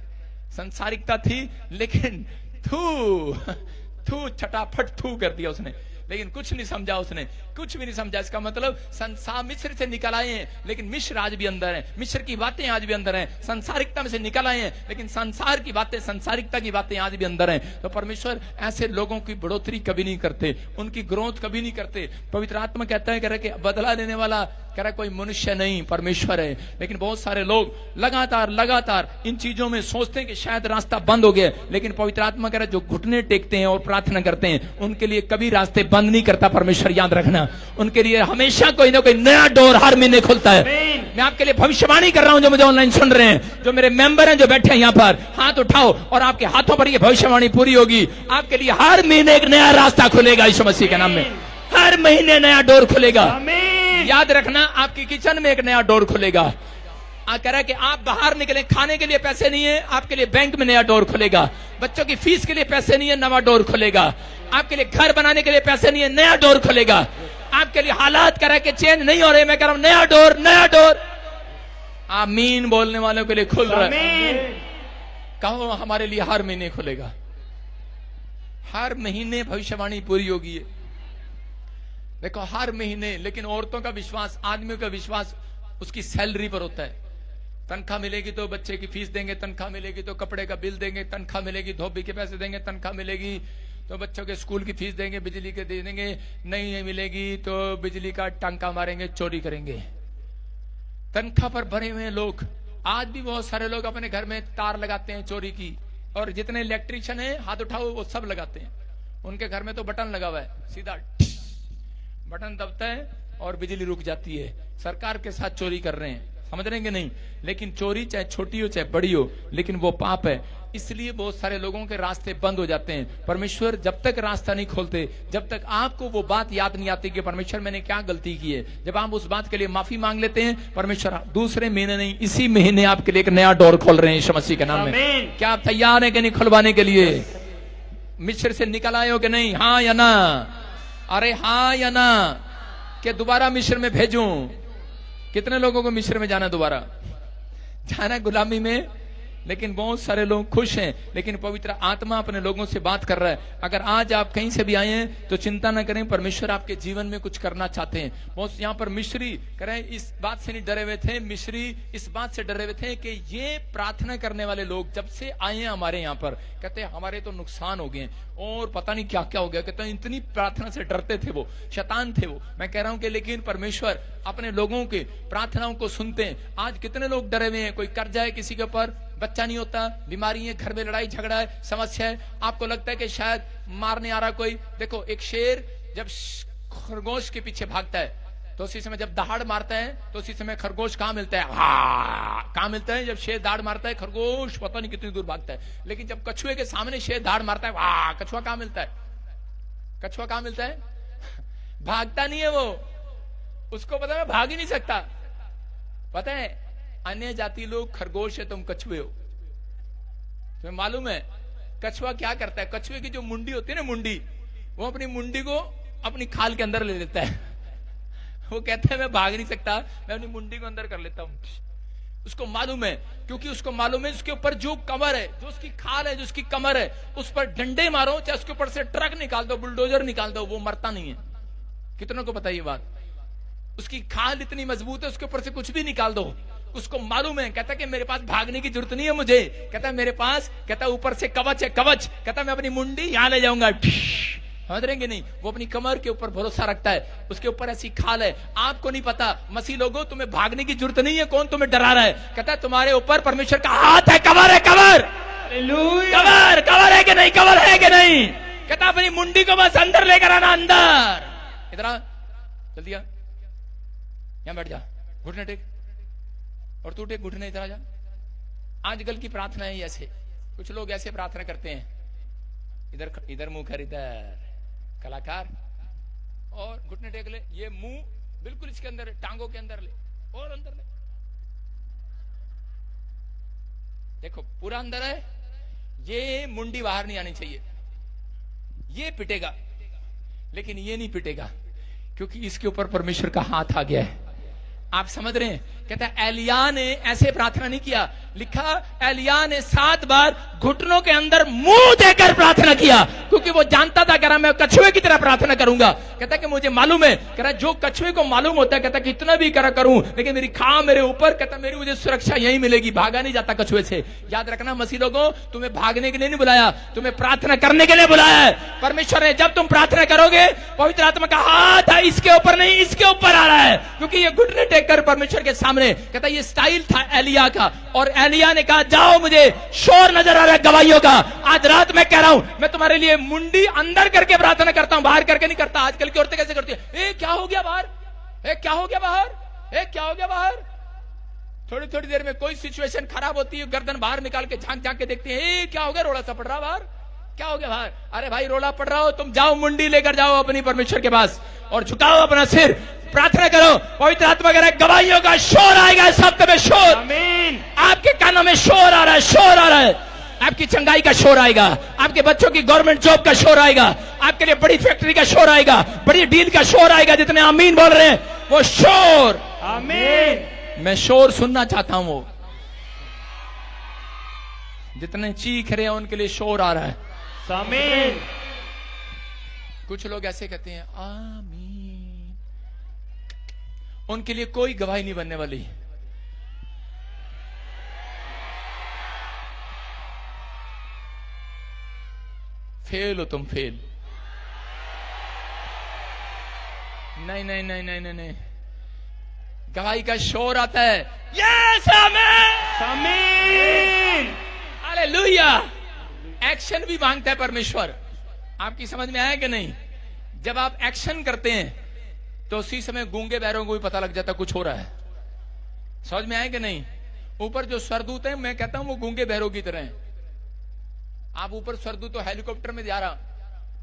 संसारिकता थी, लेकिन थू छटाफट थू कर दिया उसने, लेकिन कुछ नहीं समझा, उसने कुछ भी नहीं समझा। इसका मतलब संसार, मिस्र से निकल आए हैं, लेकिन मिस्र आज भी अंदर है, मिस्र की बातें आज भी अंदर हैं। संसारिकता में से निकल आए हैं, लेकिन संसार की बातें, संसारिकता की बातें आज भी अंदर हैं। तो परमेश्वर ऐसे लोगों की बढ़ोतरी कभी नहीं करते, उनकी ग्रोथ कभी नहीं करते। पवित्र आत्मा कहता है, कह रहा कि बदला लेने वाला कह रहा कोई मनुष्य नहीं, परमेश्वर है। लेकिन बहुत सारे लोग लगातार इन चीजों में सोचते हैं कि शायद रास्ता बंद हो गया, लेकिन पवित्र आत्मा कह रहा जो घुटने टेकते हैं और प्रार्थना करते हैं, उनके लिए कभी रास्ते बंद नहीं करता परमेश्वर। याद रखना, उनके लिए हमेशा कोई ना कोई नया डोर हर महीने खुलता है। मैं आपके लिए भविष्यवाणी कर रहा हूं, जो मुझे ऑनलाइन सुन रहे हैं, जो मेरे मेंबर हैं, जो बैठे हैं यहाँ पर, हाथ उठाओ और आपके हाथों पर ये भविष्यवाणी पूरी होगी। आपके लिए हर महीने एक नया रास्ता खुलेगा यीशु मसीह के नाम में, हर महीने नया डोर खुलेगा। याद रखना, आपकी किचन में एक नया डोर खुलेगा। कह रहा है कि आप बाहर निकले, खाने के लिए पैसे नहीं है, आपके लिए बैंक में नया डोर खुलेगा। बच्चों की फीस के लिए पैसे नहीं है, नया डोर खुलेगा। आपके लिए घर बनाने के लिए पैसे नहीं है, नया डोर खुलेगा। आपके लिए हालात कह रहा है कि चेंज नहीं हो रहे, मैं कह रहा हूं नया डोर, नया डोर। आमीन बोलने वालों के लिए खुल रहा है। कहो हमारे लिए हर महीने खुलेगा, हर महीने भविष्यवाणी पूरी होगी। देखो हर महीने। लेकिन औरतों का विश्वास, आदमियों का विश्वास उसकी सैलरी पर होता है। तनख्वाह मिलेगी तो बच्चे की फीस देंगे, तनख्वाह मिलेगी तो कपड़े का बिल देंगे, तनख्वाह मिलेगी धोबी के पैसे देंगे, तनख्वाह मिलेगी तो बच्चों के स्कूल की फीस देंगे, बिजली के दे देंगे, नहीं मिलेगी तो बिजली का टांका मारेंगे, चोरी करेंगे। तनख्वाह पर भरे हुए लोग, आज भी बहुत सारे लोग अपने घर में तार लगाते हैं चोरी की, और जितने इलेक्ट्रिशियन हैं हाथ उठाओ वो सब लगाते हैं। उनके घर में तो बटन लगा हुआ है, सीधा बटन दबता है और बिजली रुक जाती है। सरकार के साथ चोरी कर रहे हैं, समझ रहे हैं कि नहीं? लेकिन चोरी चाहे छोटी हो चाहे बड़ी हो, लेकिन वो पाप है। इसलिए बहुत सारे लोगों के रास्ते बंद हो जाते हैं। परमेश्वर जब तक रास्ता नहीं खोलते, जब तक आपको वो बात याद नहीं आती कि परमेश्वर मैंने क्या गलती की है, जब आप उस बात के लिए माफी मांग लेते हैं, परमेश्वर दूसरे महीने नहीं इसी महीने आपके लिए एक नया डोर खोल रहे हैं यीशु मसीह के नाम में। क्या आप तैयार हैं कि नहीं खुलवाने के लिए? मिस्र से निकल आए हो कि नहीं? हाँ या ना? अरे हाँ या ना? कि दोबारा मिस्र में भेजूं? कितने लोगों को मिस्र में जाना दोबारा? जाना गुलामी में, लेकिन बहुत सारे लोग खुश हैं। लेकिन पवित्र आत्मा अपने लोगों से बात कर रहा है। अगर आज आप कहीं से भी आए हैं तो चिंता न करें, परमेश्वर आपके जीवन में कुछ करना चाहते हैं। बहुत यहाँ पर मिस्री करें इस बात से नहीं डरे हुए थे, मिस्री इस बात से डरे हुए थे कि ये प्रार्थना करने वाले लोग जब से आए हैं हमारे यहाँ पर, कहते हैं हमारे तो नुकसान हो गए और पता नहीं क्या क्या हो गया। कहते हैं इतनी प्रार्थना से डरते थे, वो शैतान थे वो। मैं कह रहा हूं कि लेकिन परमेश्वर अपने लोगों के प्रार्थनाओं को सुनते हैं। आज कितने लोग डरे हुए हैं, कोई कर्जा है किसी के ऊपर, बच्चा नहीं होता, बीमारी है, घर में लड़ाई झगड़ा है, समस्या है, आपको लगता है कि शायद मारने आ रहा कोई। देखो एक शेर जब खरगोश के पीछे भागता है तो उसी समय जब दहाड़ मारता है तो उसी समय खरगोश कहां मिलता है? हाँ, कहां मिलता है? जब शेर दहाड़ मारता है खरगोश पता नहीं कितनी दूर भागता है। लेकिन जब कछुए के सामने शेर दहाड़ मारता है, वाह, कछुआ कहां मिलता है? कछुआ कहां मिलता है? भागता नहीं है वो, उसको पता है मैं भाग ही नहीं सकता। पता है अन्य जाति लोग खरगोश है, तुम कछुए हो। तुम्हें मालूम है कछुआ क्या करता है? कछुए की जो मुंडी होती है ना, मुंडी, वो अपनी मुंडी को अपनी खाल के अंदर ले लेता है। वो कहता है मैं भाग नहीं सकता, मैं अपनी मुंडी को अंदर कर लेता हूं। उसको मालूम है, क्योंकि उसको मालूम है उसके ऊपर जो कमर है, जो उसकी खाल है, जो उसकी कमर है, उस पर डंडे मारो, चाहे उसके ऊपर से ट्रक निकाल दो, बुलडोजर निकाल दो, वो मरता नहीं है। कितनों को पता ये बात? उसकी खाल इतनी मजबूत है, उसके ऊपर से कुछ भी निकाल दो, उसको मालूम है। कहता कि मेरे पास भागने की जरूरत नहीं है मुझे, कहता मेरे पास, कहता ऊपर से कवच है, कवच, कहता मैं अपनी मुंडी यहां ले जाऊंगा। समझ रहे नहीं? वो अपनी कमर के ऊपर भरोसा रखता है, उसके ऊपर ऐसी खाल है। आपको नहीं पता, मसीह लोगों तुम्हें भागने की जरूरत नहीं है। कौन तुम्हें डरा रहा है? कहता है तुम्हारे ऊपर परमेश्वर का हाथ है, कवर है, कवर, कवर, कवर है कि नहीं? कवर है कि नहीं? कहता अपनी मुंडी को बस अंदर लेकर आना, अंदर। इधर आ, जल्दी आ, यहां बैठ जा, घुटने टेक, और तू टेक घुटने, इधर आ जा। आजकल की प्रार्थना है ऐसे, कुछ लोग ऐसे प्रार्थना करते हैं, इधर इधर मुंह कर, इधर कलाकार, और घुटने टेक ले, ये मुंह बिल्कुल इसके अंदर, टांगों के अंदर ले, और अंदर ले, देखो पूरा अंदर है। ये मुंडी बाहर नहीं आनी चाहिए, ये पिटेगा, लेकिन ये नहीं पिटेगा, क्योंकि इसके ऊपर परमेश्वर का हाथ आ गया है। आप समझ रहे हैं? कहता है एलिया ने ऐसे प्रार्थना नहीं किया, लिखा एलिया ने 7 बार घुटनों के अंदर मुंह देकर प्रार्थना किया, क्योंकि वो जानता था, कह रहा मैं कछुए की तरह प्रार्थना करूंगा। कहता कि मुझे मालूम है, कह रहा जो कछुए को मालूम होता है, कहता कि इतना भी करूं, लेकिन मेरी खां मेरे ऊपर, कहता मेरी मुझे सुरक्षा यही मिलेगी, भागा नहीं जाता कछुए से। याद रखना मसीह लोगों, तुम्हें भागने के लिए नहीं बुलाया, तुम्हें प्रार्थना करने के लिए बुलाया है परमेश्वर ने। जब तुम प्रार्थना करोगे, पवित्र आत्मा का हाथ है इसके ऊपर नहीं, इसके ऊपर आ रहा है, क्योंकि ये घुटने टेक कर परमेश्वर के सामने। कहता ये स्टाइल था एलिया का, और एलिया ने कहा जाओ, मुझे शोर नजर आ रहा है गवाहियों का। आज रात मैं कह रहा हूं, मैं तुम्हारे लिए मुंडी अंदर करके प्रार्थना करता हूं, बाहर करके नहीं करता। आजकल की औरतें कैसे करती है? ए क्या हो गया बाहर, ए क्या हो गया बाहर, ए क्या हो गया बाहर। थोड़ी थोड़ी देर में कोई सिचुएशन खराब होती है, गर्दन बाहर निकाल के झांक झांक के देखती है, ए क्या हो गया, रोड़ा सा पड़ रहा बाहर, क्या हो गया बाहर। अरे भाई रोड़ा पड़ रहा हो, तुम जाओ मुंडी लेकर जाओ अपनी परमेश्वर के पास, और झुकाओ अपना सिर, प्रार्थना करो। पवित्र आत्मा कह रहा है गवाहियों का शोर आएगा, शब्द में शोर, आमीन। आपके कानों में शोर आ रहा है, शोर आ रहा है, आपकी चंगाई का शोर आएगा, आपके बच्चों की गवर्नमेंट जॉब का शोर आएगा, आपके लिए बड़ी फैक्ट्री का शोर आएगा, बड़ी डील का शोर आएगा। जितने आमीन बोल रहे हैं वो शोर, आमीन। मैं शोर सुनना चाहता हूं, वो जितने चीख रहे हैं उनके लिए शोर आ रहा है, आमीन। कुछ लोग ऐसे कहते हैं आमीन, उनके लिए कोई गवाही नहीं बनने वाली। फेल हो तुम, फेल। नहीं नहीं नहीं नहीं नहीं नहीं, गवाही का शोर आता है, यस आमीन, आमीन। हालेलुया। एक्शन भी मांगता है परमेश्वर। आपकी समझ में आया कि नहीं? जब आप एक्शन करते हैं तो उसी समय गूंगे बहरों को भी पता लग जाता कुछ हो रहा है। समझ में आया कि नहीं? ऊपर जो स्वरदूत है, मैं कहता हूं वो गूंगे बहरों की तरह है। आप ऊपर स्वरदूत तो हेलीकॉप्टर में जा रहा,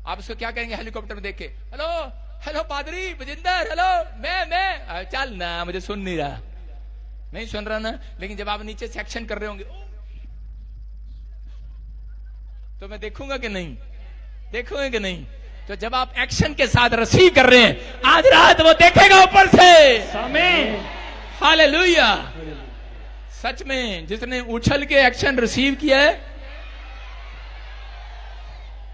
आप उसको क्या कहेंगे हेलीकॉप्टर में देख के? हेलो हेलो पादरी बजिंदर, हेलो मैं चल ना, मुझे सुन नहीं रहा, नहीं सुन रहा ना। लेकिन जब आप नीचे से एक्शन कर रहे होंगे तो मैं देखूंगा कि नहीं? देखोगे कि नहीं? तो जब आप एक्शन के साथ रिसीव कर रहे हैं, आज रात वो देखेगा ऊपर से। आमीन, हालेलुया। सच में जिसने उछल के एक्शन रिसीव किया है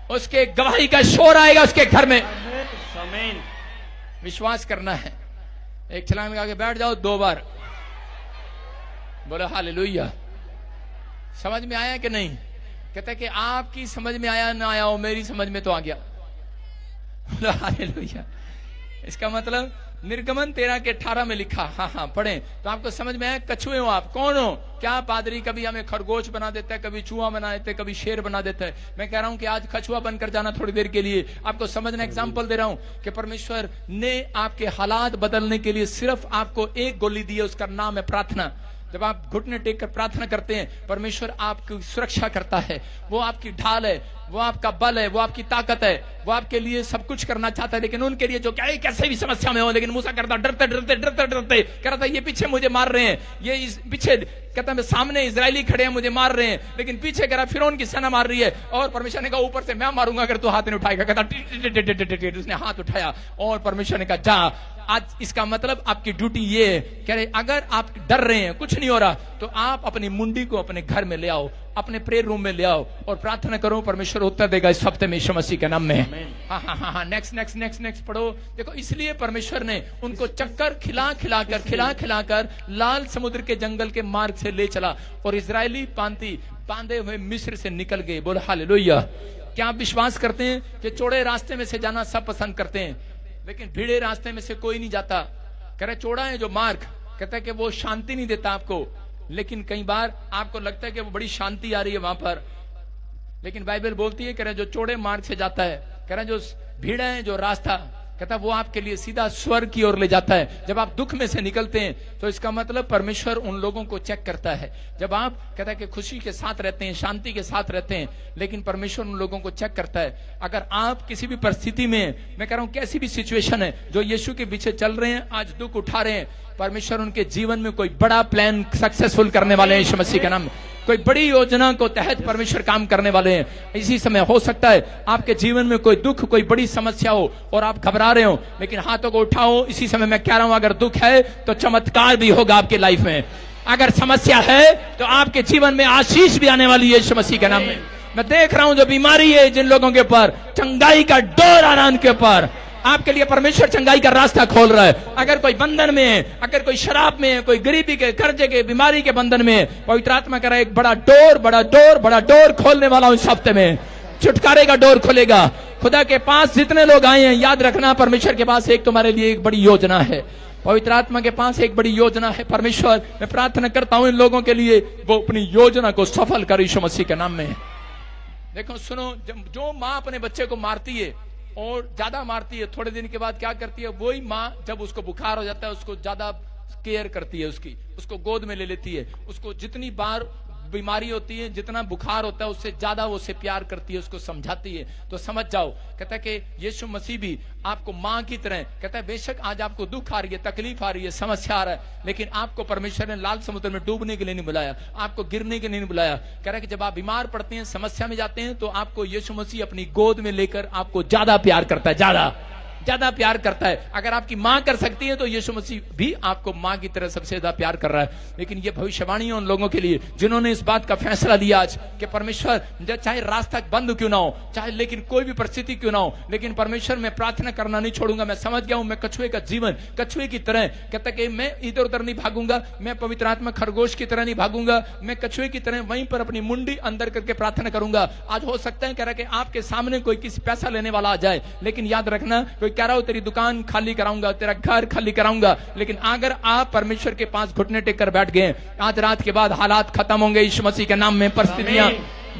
उसके गवाही का शोर आएगा उसके घर में। आमीन। विश्वास करना है। एक छलांग लगा के बैठ जाओ 2 बार, बोलो हालेलुया। समझ में आया कि नहीं? कहता है कि आपकी समझ में आया ना आया हो, मेरी समझ में तो आ गया। बोलो हालेलुया। इसका मतलब निर्गमन 13 के 18 में लिखा, हाँ पढ़े तो आपको समझ में आया। कछुए हो आप, कौन हो? क्या पादरी कभी हमें खरगोश बना देता है, कभी चूहा बना देता है, कभी शेर बना देता है। मैं कह रहा हूं कि आज कछुआ बनकर जाना थोड़ी देर के लिए। आपको समझना, एग्जाम्पल दे रहा हूं कि परमेश्वर ने आपके हालात बदलने के लिए सिर्फ आपको एक गोली दी है, उसका नाम है प्रार्थना। जब आप घुटने टेक कर प्रार्थना करते हैं, परमेश्वर आपकी सुरक्षा करता है। वो आपकी ढाल है, वो आपका बल है, वो आपकी ताकत है। वो आपके लिए सब कुछ करना चाहता है। लेकिन उनके लिए जो क्या कैसे भी समस्या में हो, लेकिन मूसा करता डरते डरते डरते डरते कह रहा था ये पीछे मुझे मार रहे हैं, ये पीछे कहता है सामने इजरायली खड़े हैं मुझे मार रहे हैं, लेकिन पीछे कह रहा फिरौन की सेना मार रही है। और परमेश्वर ने कहा ऊपर से मैं मारूंगा अगर तू हाथ नहीं उठाएगा। कहता उसने हाथ उठाया और परमेश्वर ने कहा जा। आज इसका मतलब आपकी ड्यूटी ये है, कह रहे अगर आप डर रहे हैं कुछ नहीं हो रहा तो आप अपनी मुंडी को अपने घर में ले आओ, अपने प्रेयर रूम में ले आओ और प्रार्थना करो। परमेश्वर उत्तर देगा इस हफ्ते में यीशु मसीह के नाम में। हाँ नेक्स्ट पढ़ो। देखो इसलिए परमेश्वर ने उनको चक्कर खिला खिलाकर लाल समुद्र के जंगल के मार्ग से ले चला और इजरायली बांधे हुए मिस्र से निकल गए। बोलो हालेलुया। क्या आप विश्वास करते हैं कि चौड़े रास्ते में से जाना सब पसंद करते हैं, लेकिन भीड़े रास्ते में से कोई नहीं जाता? कह रहे चौड़ा है जो मार्ग, कहता है कि वो शांति नहीं देता आपको, लेकिन कई बार आपको लगता है कि वो बड़ी शांति आ रही है वहां पर, लेकिन बाइबल बोलती है कह रहे जो चौड़े मार्ग से जाता है, कह रहे जो भीड़ है जो रास्ता, कहता वो आपके लिए सीधा स्वर्ग की ओर ले जाता है। जब आप दुख में से निकलते हैं तो इसका मतलब परमेश्वर उन लोगों को चेक करता है। जब आप कहता है कि खुशी के साथ रहते हैं, शांति के साथ रहते हैं, लेकिन परमेश्वर उन लोगों को चेक करता है। अगर आप किसी भी परिस्थिति में, मैं कह रहा हूं कैसी भी सिचुएशन है, जो यीशु के पीछे चल रहे हैं, आज दुख उठा रहे हैं, परमेश्वर उनके जीवन में कोई बड़ा प्लान सक्सेसफुल करने वाले हैं यीशु मसीह के नाम में। कोई बड़ी योजना को तहत परमेश्वर काम करने वाले हैं। इसी समय हो सकता है आपके जीवन में कोई दुख, कोई बड़ी समस्या हो और आप घबरा रहे हो, लेकिन हाथों को उठाओ। इसी समय मैं कह रहा हूं अगर दुख है तो चमत्कार भी होगा आपके लाइफ में। अगर समस्या है तो आपके जीवन में आशीष भी आने वाली है यीशु मसीह के नाम में। मैं देख रहा हूं जो बीमारी है जिन लोगों के ऊपर, चंगाई का डोर आ रहा उनके ऊपर। आपके लिए परमेश्वर चंगाई का रास्ता खोल रहा है। अगर कोई बंधन में है, अगर कोई शराब में है, कोई गरीबी के, कर्जे के, बीमारी के बंधन में है, पवित्र आत्मा कह रहा है एक बड़ा डोर खोलने वाला हूं इस हफ्ते में। छुटकारे का डोर खुलेगा। खुदा के पास जितने लोग आए हैं, याद रखना परमेश्वर के पास एक तुम्हारे लिए एक बड़ी योजना है। पवित्र आत्मा के पास एक बड़ी योजना है। परमेश्वर, मैं प्रार्थना करता हूं इन लोगों के लिए, वो अपनी योजना को सफल कर यीशु मसीह के नाम में। देखो सुनो, जो माँ अपने बच्चे को मारती है और ज्यादा मारती है, थोड़े दिन के बाद क्या करती है, वही माँ जब उसको बुखार हो जाता है उसको ज्यादा केयर करती है, उसको गोद में ले लेती है। उसको जितनी बार बीमारी होती है, जितना बुखार होता है, उससे ज्यादा वो उसे प्यार करती है, उसको समझाती है। तो समझ जाओ, कहता है कि यीशु मसीह भी आपको माँ की तरह, कहता है बेशक आज आपको दुख आ रही है, तकलीफ आ रही है, समस्या आ रहा है, लेकिन आपको परमेश्वर ने लाल समुद्र में डूबने के लिए नहीं बुलाया, आपको गिरने के लिए नहीं बुलाया। कह रहा है कि जब आप बीमार पड़ते हैं, समस्या में जाते हैं, तो आपको यीशु मसीह अपनी गोद में लेकर आपको ज्यादा प्यार करता है, ज्यादा प्यार करता है। अगर आपकी माँ कर सकती है तो यीशु मसीह भी आपको माँ की तरह सबसे ज्यादा प्यार कर रहा है। लेकिन ये भविष्यवाणी है उन लोगों के लिए जिन्होंने इस बात का फैसला लिया आज कि परमेश्वर, चाहे रास्ता बंद क्यों ना हो, चाहे लेकिन कोई भी परिस्थिति क्यों ना हो, लेकिन परमेश्वर मैं प्रार्थना करना नहीं छोड़ूंगा। मैं समझ गया हूं मैं कछुए का जीवन, कछुए की तरह, कहता कि मैं इधर उधर नहीं भागूंगा, मैं पवित्र आत्मा खरगोश की तरह नहीं भागूंगा, मैं कछुए की तरह वहीं पर अपनी मुंडी अंदर करके प्रार्थना करूंगा। आज हो सकता है कह रहा कि आपके सामने कोई किसी पैसा लेने वाला आ जाए, लेकिन याद रखना कोई कह रहा हो तेरी दुकान खाली कराऊंगा, तेरा घर खाली कराऊंगा, लेकिन अगर आप परमेश्वर के पास घुटने टेक कर बैठ गए, आज रात के बाद हालात खत्म होंगे यीशु मसीह के नाम में, परिस्थितियां,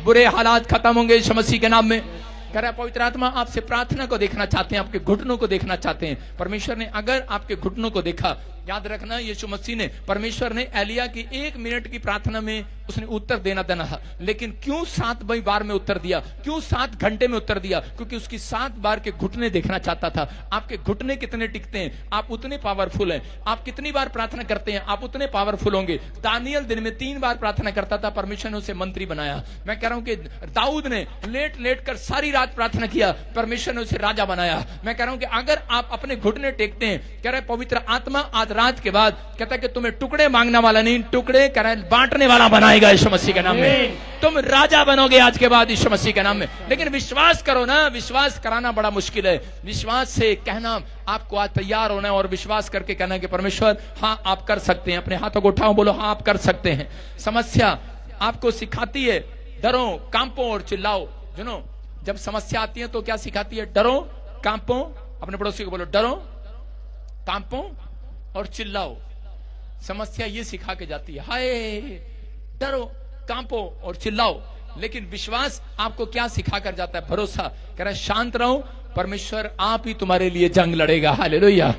बुरे हालात खत्म होंगे यीशु मसीह के नाम में। कह रहा है पवित्र आत्मा आपसे प्रार्थना को देखना चाहते हैं, आपके घुटनों को देखना चाहते हैं। परमेश्वर ने अगर आपके घुटनों को देखा, याद रखना यीशु मसीह ने, परमेश्वर ने एलिया की 1 मिनट की प्रार्थना में उसने उत्तर देना था, लेकिन क्यों 7 बार में उत्तर दिया, क्यों 7 घंटे में उत्तर दिया? क्योंकि उसकी 7 बार के घुटने देखना चाहता था। आपके घुटने कितने टिकते हैं, आप उतने पावरफुल हैं। आप कितनी बार प्रार्थना करते हैं, आप उतने पावरफुल होंगे। दानियल दिन में 3 बार प्रार्थना करता था, परमेश्वर ने उसे मंत्री बनाया। मैं कह रहा हूं कि दाऊद ने लेट लेट कर सारी रात प्रार्थना किया, परमेश्वर ने उसे राजा बनाया। मैं कह रहा हूं कि अगर आप अपने घुटने टेकते हैं, कह रहे पवित्र आत्मा आज रात के बाद कहता है कि तुम्हें टुकड़े मांगने वाला नहीं, टुकड़े कह रहे बांटने वाला बनाएगा यीशु मसीह के नाम में। तुम राजा बनोगे आज के बाद यीशु मसीह के नाम में। लेकिन विश्वास करो ना, विश्वास कराना बड़ा मुश्किल है। विश्वास से कहना आपको आज तैयार होना है और विश्वास करके कहना है कि परमेश्वर हाँ आप कर सकते हैं। अपने हाथों को उठाओ, बोलो हाँ आप कर सकते हैं। समस्या आपको सिखाती है डरो, कांपो और चिल्लाओ। सुनो, जब समस्या आती है तो क्या सिखाती है? डरो, कांपो। अपने पड़ोसी को बोलो डरो, कांपो और चिल्लाओ। समस्या ये सिखा के जाती है, हाय डरो, कांपो और चिल्लाओ। लेकिन विश्वास आपको क्या सिखा कर जाता है? भरोसा। कह रहा है शांत रहो, परमेश्वर आप ही तुम्हारे लिए जंग लड़ेगा। हालेलुया।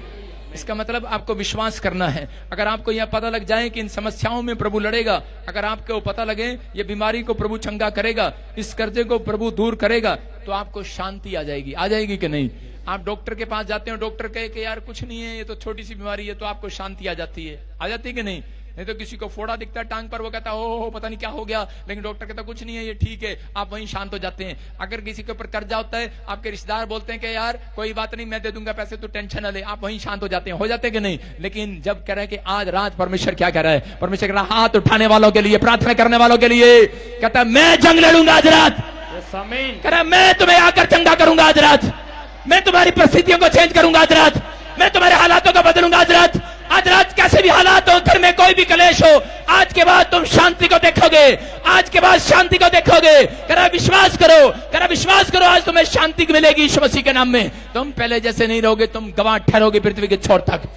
इसका मतलब आपको विश्वास करना है। अगर आपको यह पता लग जाए कि इन समस्याओं में प्रभु लड़ेगा, अगर आपको पता लगे ये बीमारी को प्रभु चंगा करेगा, इस कर्जे को प्रभु दूर करेगा, तो आपको शांति आ जाएगी। आ जाएगी कि नहीं? आप डॉक्टर के पास जाते हो, डॉक्टर कहे कि यार कुछ नहीं है, ये तो छोटी सी बीमारी है, तो आपको शांति आ जाती है। आ जाती है कि नहीं? नहीं तो किसी को फोड़ा दिखता है टांग पर, वो कहता है हो पता नहीं क्या हो गया, लेकिन डॉक्टर कहता कुछ नहीं है, ये ठीक है, आप वहीं शांत हो जाते हैं। अगर किसी के ऊपर कर्जा होता है, आपके रिश्तेदार बोलते हैं कि यार कोई बात नहीं, मैं दे दूंगा पैसे, तो टेंशन न ले, आप वहीं शांत हो जाते हैं। हो जाते हैं कि नहीं? लेकिन जब कह रहे हैं कि आज रात परमेश्वर क्या कह रहा है? परमेश्वर कह रहा है हाथ उठाने वालों के लिए, प्रार्थना करने वालों के लिए, कहता है मैं जंग लड़ूंगा आज रात। कह रहा है मैं तुम्हें आकर चंगा करूंगा आज रात, मैं तुम्हारी परिस्थितियों को चेंज करूंगा आज रात, मैं तुम्हारे हालातों को बदलूंगा आज रात। आज रात कैसे भी हालात हो, घर में कोई भी कलेश हो, आज के बाद तुम शांति को देखोगे, आज के बाद शांति को देखोगे। कह रहा विश्वास करो, कह रहा विश्वास करो, आज तुम्हें शांति मिलेगी यीशु मसीह के नाम में। तुम पहले जैसे नहीं रहोगे, तुम गवाह ठहरोगे पृथ्वी के छोर तक।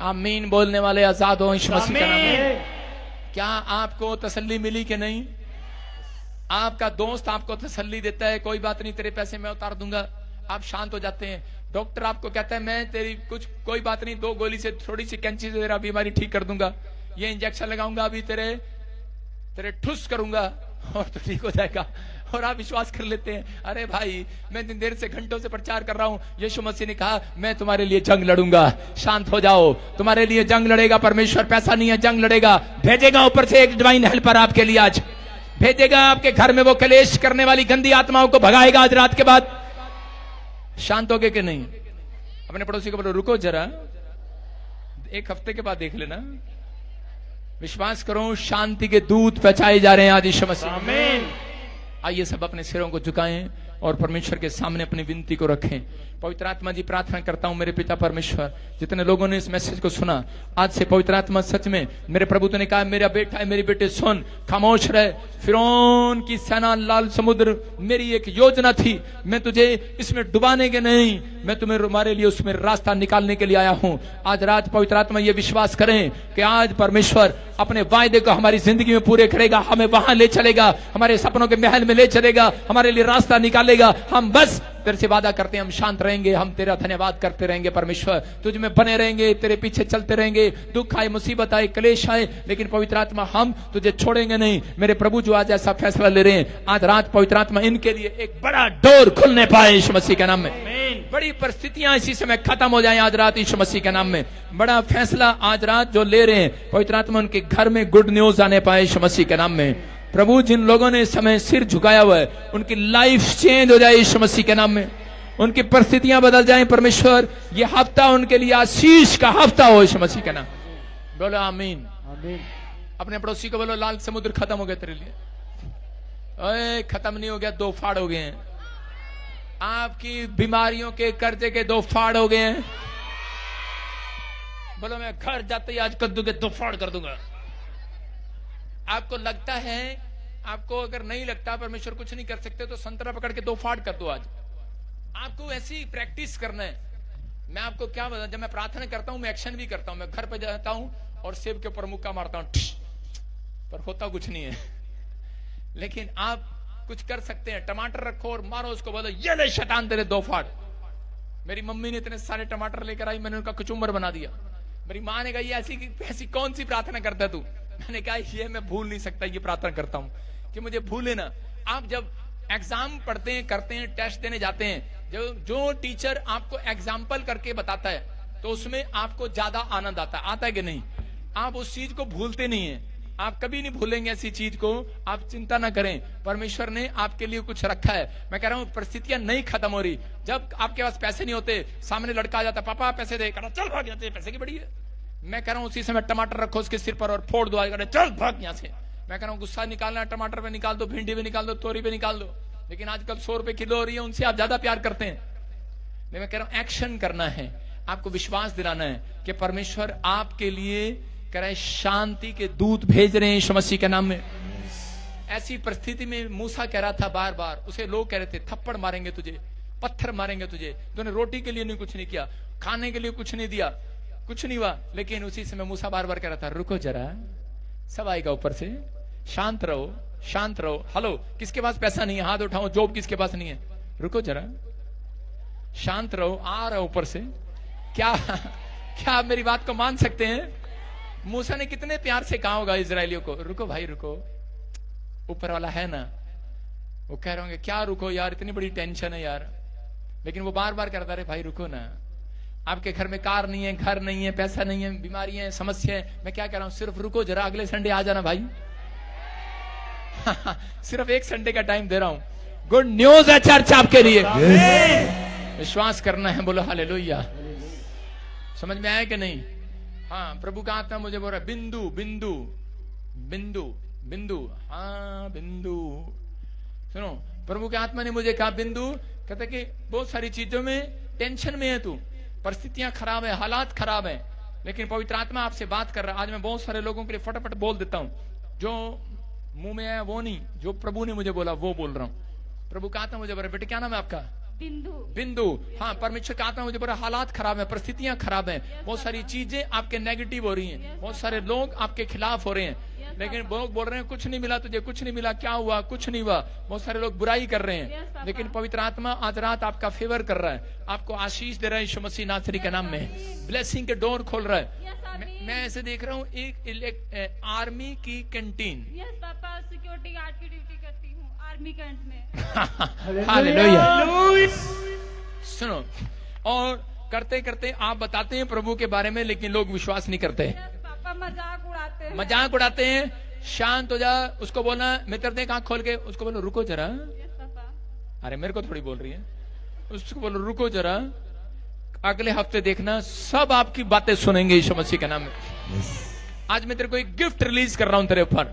आमीन बोलने वाले आजाद हो यीशु मसीह के नाम में। क्या आपको तसल्ली मिली कि नहीं? आपका दोस्त आपको तसल्ली देता है, कोई बात नहीं तेरे पैसे मैं उतार दूंगा, आप शांत हो जाते हैं। डॉक्टर आपको कहता है मैं तेरी कोई बात नहीं, 2 गोली से, थोड़ी सी कैंची से तेरा बीमारी ठीक कर दूंगा, ये इंजेक्शन लगाऊंगा, अभी तेरे ठुस करूंगा और तो ठीक हो जाएगा। और आप विश्वास कर लेते हैं, अरे भाई मैं इतनी देर से घंटों से प्रचार कर रहा हूं, यीशु मसीह ने कहा मैं तुम्हारे लिए जंग लड़ूंगा, शांत हो जाओ, तुम्हारे लिए जंग लड़ेगा परमेश्वर। पैसा नहीं है, जंग लड़ेगा, भेजेगा ऊपर से एक डिवाइन हेल्पर आपके लिए, आज भेजेगा आपके घर में, वो कलेश करने वाली गंदी आत्माओं को भगाएगा आज रात के बाद। शांत हो गए कि नहीं? अपने पड़ोसी को बोलो रुको जरा, 1 हफ्ते के बाद देख लेना। विश्वास करो, शांति के दूत पहुंचाए जा रहे हैं आज यीशु मसीह। आमीन। आइए सब अपने सिरों को झुकाएं और परमेश्वर के सामने अपनी विनती को रखें। पवित्र आत्मा जी प्रार्थना करता हूं मेरे पिता परमेश्वर, जितने लोगों ने इस मैसेज को सुना आज से पवित्र आत्मा सच में मेरे प्रभु ने कहा मेरा बेटा है, मेरी बेटे सुन, खामोश रहे। फिरौन की सेना, लाल समुद्र मेरी एक योजना थी, मैं तुझे इसमें डुबाने के नहीं, मैं तुम्हारे लिए उसमें रास्ता निकालने के लिए आया हूं। आज रात पवित्र आत्मा ये विश्वास करें कि आज परमेश्वर अपने वायदे को हमारी जिंदगी में पूरे करेगा, हमें वहां ले चलेगा, हमारे सपनों के महल में ले चलेगा, हमारे लिए रास्ता निकालेगा। हम बस तेरे से वादा करते हैं, हम शांत रहेंगे, हम तेरा धन्यवाद करते रहेंगे परमेश्वर, तुझ में बने रहेंगे, तेरे पीछे चलते रहेंगे। दुख आए, मुसीबत आए, क्लेश आए, लेकिन पवित्र आत्मा हम तुझे छोड़ेंगे नहीं। मेरे प्रभु जो आज ऐसा फैसला ले रहे हैं, आज रात पवित्र आत्मा इनके लिए एक बड़ा डोर खुलने पाए यीशु मसीह के नाम में। बड़ी परिस्थितियां इसी समय खत्म हो जाए आज रात यीशु मसीह के नाम में। बड़ा फैसला आज रात जो ले रहे हैं पवित्र आत्मा, उनके घर में गुड न्यूज आने पाए यीशु मसीह के नाम में। प्रभु जिन लोगों ने इस समय सिर झुकाया हुआ है, उनकी लाइफ चेंज हो जाए यीशु मसीह के नाम में, उनकी परिस्थितियां बदल जाएं परमेश्वर। ये हफ्ता उनके लिए आशीष का हफ्ता हो यीशु मसीह का नाम। बोलो आमीन। आमीन। अपने पड़ोसी को बोलो लाल समुद्र खत्म हो गया तेरे लिए। ओए खत्म नहीं हो गया, 2 फाड़ हो गए हैं। आपकी बीमारियों के कर्जे के 2 फाड़ हो गए हैं। बोलो मैं घर जाते ही आज कद्दू के 2 फाड़ कर दूंगा। आपको लगता है, आपको अगर नहीं लगता परमेश्वर कुछ नहीं कर सकते, तो संतरा पकड़ के 2 फाड़ कर दो। आज आपको ऐसी प्रैक्टिस करना है, मैं आपको क्या बताऊं, जब मैं प्रार्थना करता हूं मैं एक्शन भी करता हूं। मैं घर पे जाता हूं और सेब के ऊपर मुक्का मारता हूं, पर होता कुछ नहीं है। लेकिन आप कुछ कर सकते हैं। टमाटर रखो और मारो उसको, बोलो ये ले शैतान तेरे 2 फाड़। मेरी मम्मी ने इतने सारे टमाटर लेकर आई, मैंने उनका कचुम्बर बना दिया। मेरी माँ ने कहा ये ऐसी कौन सी प्रार्थना करता है तू? मैंने कहा ये मैं भूल नहीं सकता, ये प्रार्थना करता हूं कि मुझे भूले ना। आप जब एग्जाम पढ़ते हैं, करते हैं, टेस्ट देने जाते हैं, जो टीचर आपको एग्जाम्पल करके बताता है तो उसमें आपको ज्यादा आनंद आता है कि नहीं? आप उस चीज को भूलते नहीं है, आप कभी नहीं भूलेंगे ऐसी चीज को। आप चिंता ना करें, परमेश्वर ने आपके लिए कुछ रखा है। मैं कह रहा हूं परिस्थितियां नहीं खत्म हो रही। जब आपके पास पैसे नहीं होते, सामने लड़का आ जाता, पापा पैसे दे, कहना चल भाग यहाँ से, पैसे की बड़ी है। मैं कह रहा हूं उसी समय टमाटर रखो उसके सिर पर और फोड़ दो, कहना चल भाग यहाँ से। मैं कह रहा हूं गुस्सा निकालना है, टमाटर पे निकाल दो, भिंडी पे निकाल दो, तोरी पे निकाल दो। लेकिन आजकल 100 रुपए किलो हो रही है, उनसे आप ज्यादा प्यार करते हैं। मैं कह रहा हूं एक्शन करना है, आपको विश्वास दिलाना है कि परमेश्वर आपके लिए कह रहे शांति के दूत भेज रहे हैं यीशु मसीह के नाम में। ऐसी परिस्थिति में मूसा कह रहा था बार बार, उसे लोग कह रहे थे थप्पड़ मारेंगे तुझे, पत्थर मारेंगे तुझे, तूने रोटी के लिए नहीं कुछ नहीं किया, खाने के लिए कुछ नहीं दिया, कुछ नहीं हुआ। लेकिन उसी समय मूसा बार बार कह रहा था रुको जरा, सब आएगा ऊपर से, शांत रहो, शांत रहो। हेलो, किसके पास पैसा नहीं है हाथ उठाओ, जॉब किसके पास नहीं है, रुको जरा, शांत रहो, आ रहा ऊपर से। क्या आप मेरी बात को मान सकते हैं? मूसा ने कितने प्यार से कहा होगा इजरायलियों को, रुको भाई रुको, ऊपर वाला है ना। वो कह रहे होंगे क्या रुको यार, इतनी बड़ी टेंशन है यार। लेकिन वो बार बार कहता रहे भाई रुको ना। आपके घर में कार नहीं है, घर नहीं है, पैसा नहीं है, बीमारियां हैं, समस्या है, मैं क्या कह रहा हूं, सिर्फ रुको जरा, अगले संडे आ जाना भाई। सिर्फ एक संडे का टाइम दे रहा हूं। गुड न्यूज है चर्च आपके लिए, विश्वास करना है, बोलो हालेलुया। समझ में आया कि नहीं? हाँ, प्रभु का आत्मा मुझे बोल रहा है बिंदु बिंदु बिंदु बिंदु, हाँ बिंदु। सुनो, प्रभु के आत्मा ने मुझे कहा बिंदु, कहते कि बहुत सारी चीजों में टेंशन में है तू, परिस्थितियां खराब है, हालात खराब है, लेकिन पवित्र आत्मा आपसे बात कर रहा है। आज मैं बहुत सारे लोगों के लिए फटाफट बोल देता हूं, जो मुंह में आया वो नहीं, जो प्रभु ने मुझे बोला वो बोल रहा हूं। प्रभु का आत्मा मुझे बोल रहा है बेटे क्या नाम है आपका? बिंदु। बिंदु, हाँ, परमेश्वर का आत्मा मुझे बोल रहा है हालात खराब है, परिस्थितियां खराब है, बहुत सारी चीजें आपके नेगेटिव हो रही हैं, बहुत सारे लोग आपके खिलाफ हो रहे हैं। लेकिन लोग बोल रहे हैं कुछ नहीं मिला तुझे, कुछ नहीं मिला, क्या हुआ, कुछ नहीं हुआ। बहुत सारे लोग बुराई कर रहे हैं, लेकिन पवित्र आत्मा आज रात आपका फेवर कर रहा है, आपको आशीष दे रहा है यीशु मसीह नासरी के नाम में, ब्लेसिंग के डोर खोल रहा है। मैं ऐसे देख रहा हूँ एक आर्मी की canteen. Yes papa, security guard की ड्यूटी करती हूँ आर्मी कैंट में। हालेलुया। सुनो, और करते करते आप बताते हैं प्रभु के बारे में, लेकिन लोग विश्वास नहीं करते। पापा मजाक उड़ाते हैं, मजाक उड़ाते हैं। शांत हो जा, उसको बोलना मित्र देख आंख खोल के, उसको बोलो रुको जरा। Yes papa. अरे मेरे को थोड़ी बोल रही है, उसको बोलो रुको जरा, अगले हफ्ते देखना सब आपकी बातें सुनेंगे यीशु मसीह के नाम में। आज मैं तेरे को एक गिफ्ट रिलीज कर रहा हूं तेरे ऊपर,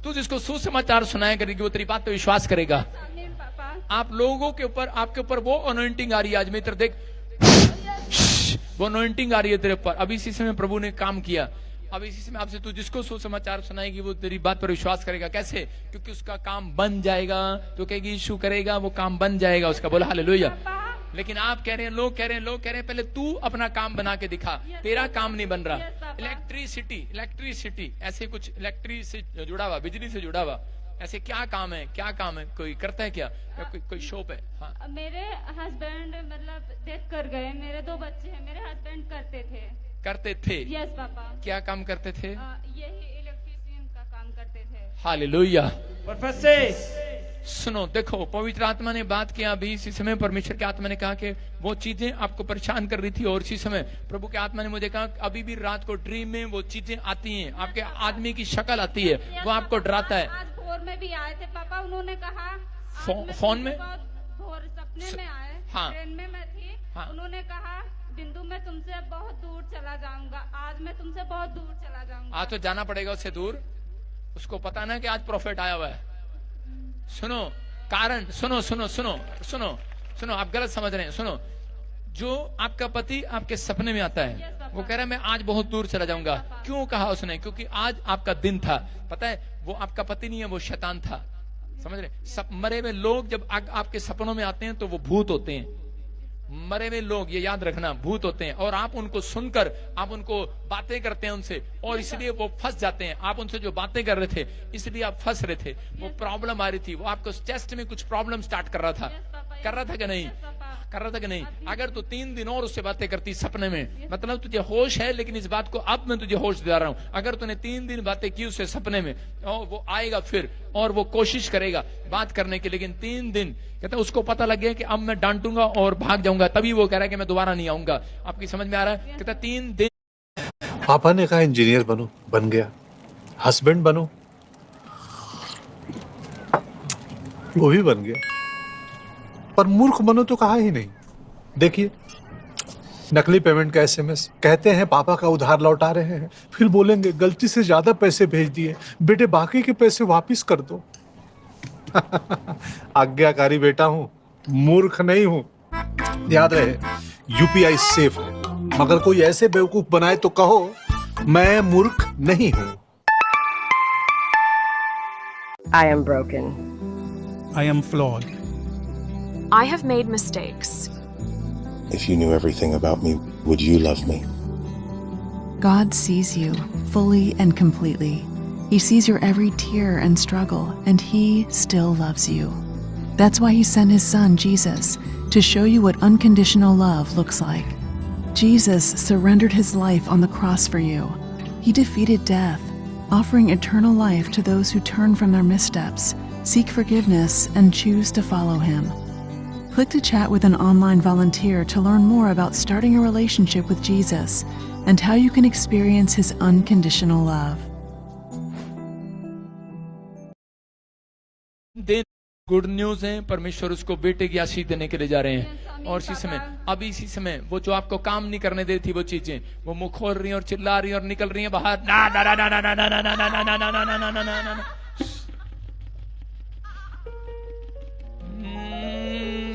तू जिसको सुसमाचार सुनाया करेगी वो तेरी बात पे विश्वास करेगा। आमीन पापा। आप लोगों के ऊपर, आपके ऊपर वो अनॉइंटिंग आ रही है। आज मित्र देख, वो अनॉइंटिंग आ रही है तेरे ऊपर। अभी इसी समय प्रभु ने काम किया। अब इसी समय आपसे तू जिसको सुसमाचार सुनाएगी वो तेरी बात पर विश्वास करेगा। कैसे? क्योंकि उसका काम बन जाएगा। तो कहेगी यीशु करेगा, वो काम बन जाएगा उसका। बोला हालेलुया। लेकिन आप कह रहे हैं, लोग कह रहे हैं पहले तू अपना काम बना के दिखा। तेरा काम नहीं बन रहा। इलेक्ट्रिसिटी ऐसे कुछ, इलेक्ट्रिक से जुड़ा हुआ, बिजली से जुड़ा हुआ, ऐसे क्या काम है, क्या काम है? कोई करता है क्या? कोई शॉप है? हाँ। मेरे हस्बैंड मतलब डेथ कर गए, मेरे 2 बच्चे हैं, मेरे हस्बैंड करते थे। Yes papa. क्या काम करते थे? यही इलेक्ट्रिशियन का काम करते थे। हालेलुया। प्रोफेसर सुनो, देखो, पवित्र आत्मा ने बात किया अभी इसी समय। परमेश्वर के आत्मा ने कहा कि वो चीजें आपको परेशान कर रही थी, और इसी समय प्रभु के आत्मा ने मुझे कहा अभी भी रात को ड्रीम में वो चीजें आती हैं, आपके आदमी की शक्ल आती है, वो आपको डराता है। आज भोर में भी आए थे पापा, उन्होंने कहा फोन में भोर सपने में आए। हाँ। ट्रेन में मैं थी। हाँ। उन्होंने कहा बिंदु मैं तुमसे बहुत दूर चला जाऊंगा, आज मैं तुमसे बहुत दूर चला जाऊंगा। आज तो जाना पड़ेगा उससे दूर। उसको पता ना कि आज प्रॉफिट आया हुआ है। सुनो, कारण सुनो सुनो सुनो सुनो सुनो, आप गलत समझ रहे हैं। सुनो, जो आपका पति आपके सपने में आता है, वो कह रहा है मैं आज बहुत दूर चला जाऊंगा। क्यों कहा उसने? क्योंकि आज आपका दिन था। पता है, वो आपका पति नहीं है, वो शैतान था। समझ रहे? मरे हुए लोग जब आपके सपनों में आते हैं तो वो भूत होते हैं। मरे हुए लोग, ये याद रखना, भूत होते हैं, और आप उनको सुनकर आप उनको बातें करते हैं उनसे, और इसलिए वो फंस जाते हैं। आप उनसे जो बातें कर रहे थे इसलिए आप फंस रहे थे। वो प्रॉब्लम आ रही थी, वो आपको चेस्ट में कुछ प्रॉब्लम स्टार्ट कर रहा था। कर रहा था कि नहीं? कर रहा था कि नहीं? अगर तू 3 दिन और उससे बातें करती सपने में, मतलब तुझे होश है, लेकिन इस बात को अब मैं तुझे होश दिला रहा हूं। अगर तूने 3 दिन बातें की उससे सपने में, और वो आएगा फिर और वो कोशिश करेगा बात करने की, लेकिन 3 दिन कहता है उसको पता लग गया कि अब मैं डांटूंगा और भाग जाऊंगा, तभी वो कह रहा है कि मैं दोबारा नहीं आऊंगा। आपकी समझ में आ रहा है? कहता 3 दिन। पापा ने कहा इंजीनियर बनो, बन गया। हस्बैंड बनो, वो भी बन गया। पर मूर्ख बनो तो कहा ही नहीं। देखिए, नकली पेमेंट का एसएमएस, कहते हैं पापा का उधार लौटा रहे हैं, फिर बोलेंगे गलती से ज्यादा पैसे भेज दिए, बेटे बाकी के पैसे वापस कर दो। आज्ञाकारी बेटा हूं, मूर्ख नहीं हूं। याद रहे, यूपीआई सेफ है, मगर कोई ऐसे बेवकूफ बनाए तो कहो मैं मूर्ख नहीं हूं। I am broken. I am flawed. I have made mistakes. If you knew everything about me, would you love me? God sees you fully and completely. He sees your every tear and struggle, and He still loves you. That's why He sent His Son, Jesus, to show you what unconditional love looks like. Jesus surrendered His life on the cross for you. He defeated death, offering eternal life to those who turn from their missteps, seek forgiveness, and choose to follow Him. Click to chat with an online volunteer to learn more about starting a relationship with Jesus and how you can experience His unconditional love. Good news है, परमेश्वर उसको बेटे की आशीष देने के लिए जा रहे हैं। और इसी समय, अभी इसी समय, वो जो आपको काम नहीं करने दे थी वो चीजें, वो मुंह खोल रही हैं और चिल्ला रही हैं और निकल रही हैं बाहर। ना ना ना ना ना ना ना ना ना ना ना ना ना ना ना ना।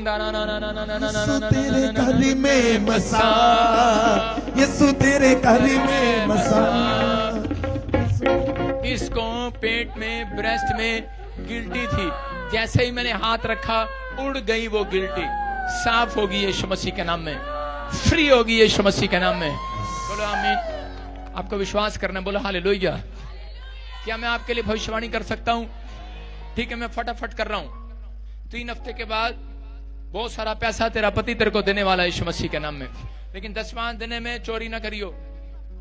यीशु तेरे गली में मसा, यीशु तेरे गली में मसा। इसको पेट में, ब्रेस्ट में गिल्टी थी, जैसे ही मैंने हाथ रखा उड़ गई वो गिल्टी, साफ होगी यीशु मसीह के नाम में, फ्री होगी यीशु मसीह के नाम में। बोलो आमीन। आपको विश्वास करना, बोलो हालेलुया। क्या मैं आपके लिए भविष्यवाणी कर सकता हूं? ठीक है, मैं फटाफट कर रहा हूं। 3 हफ्ते के बाद बहुत सारा पैसा तेरा पति तेरे को देने वाला है यीशु मसीह के नाम में, लेकिन 10वां देने में चोरी ना करियो।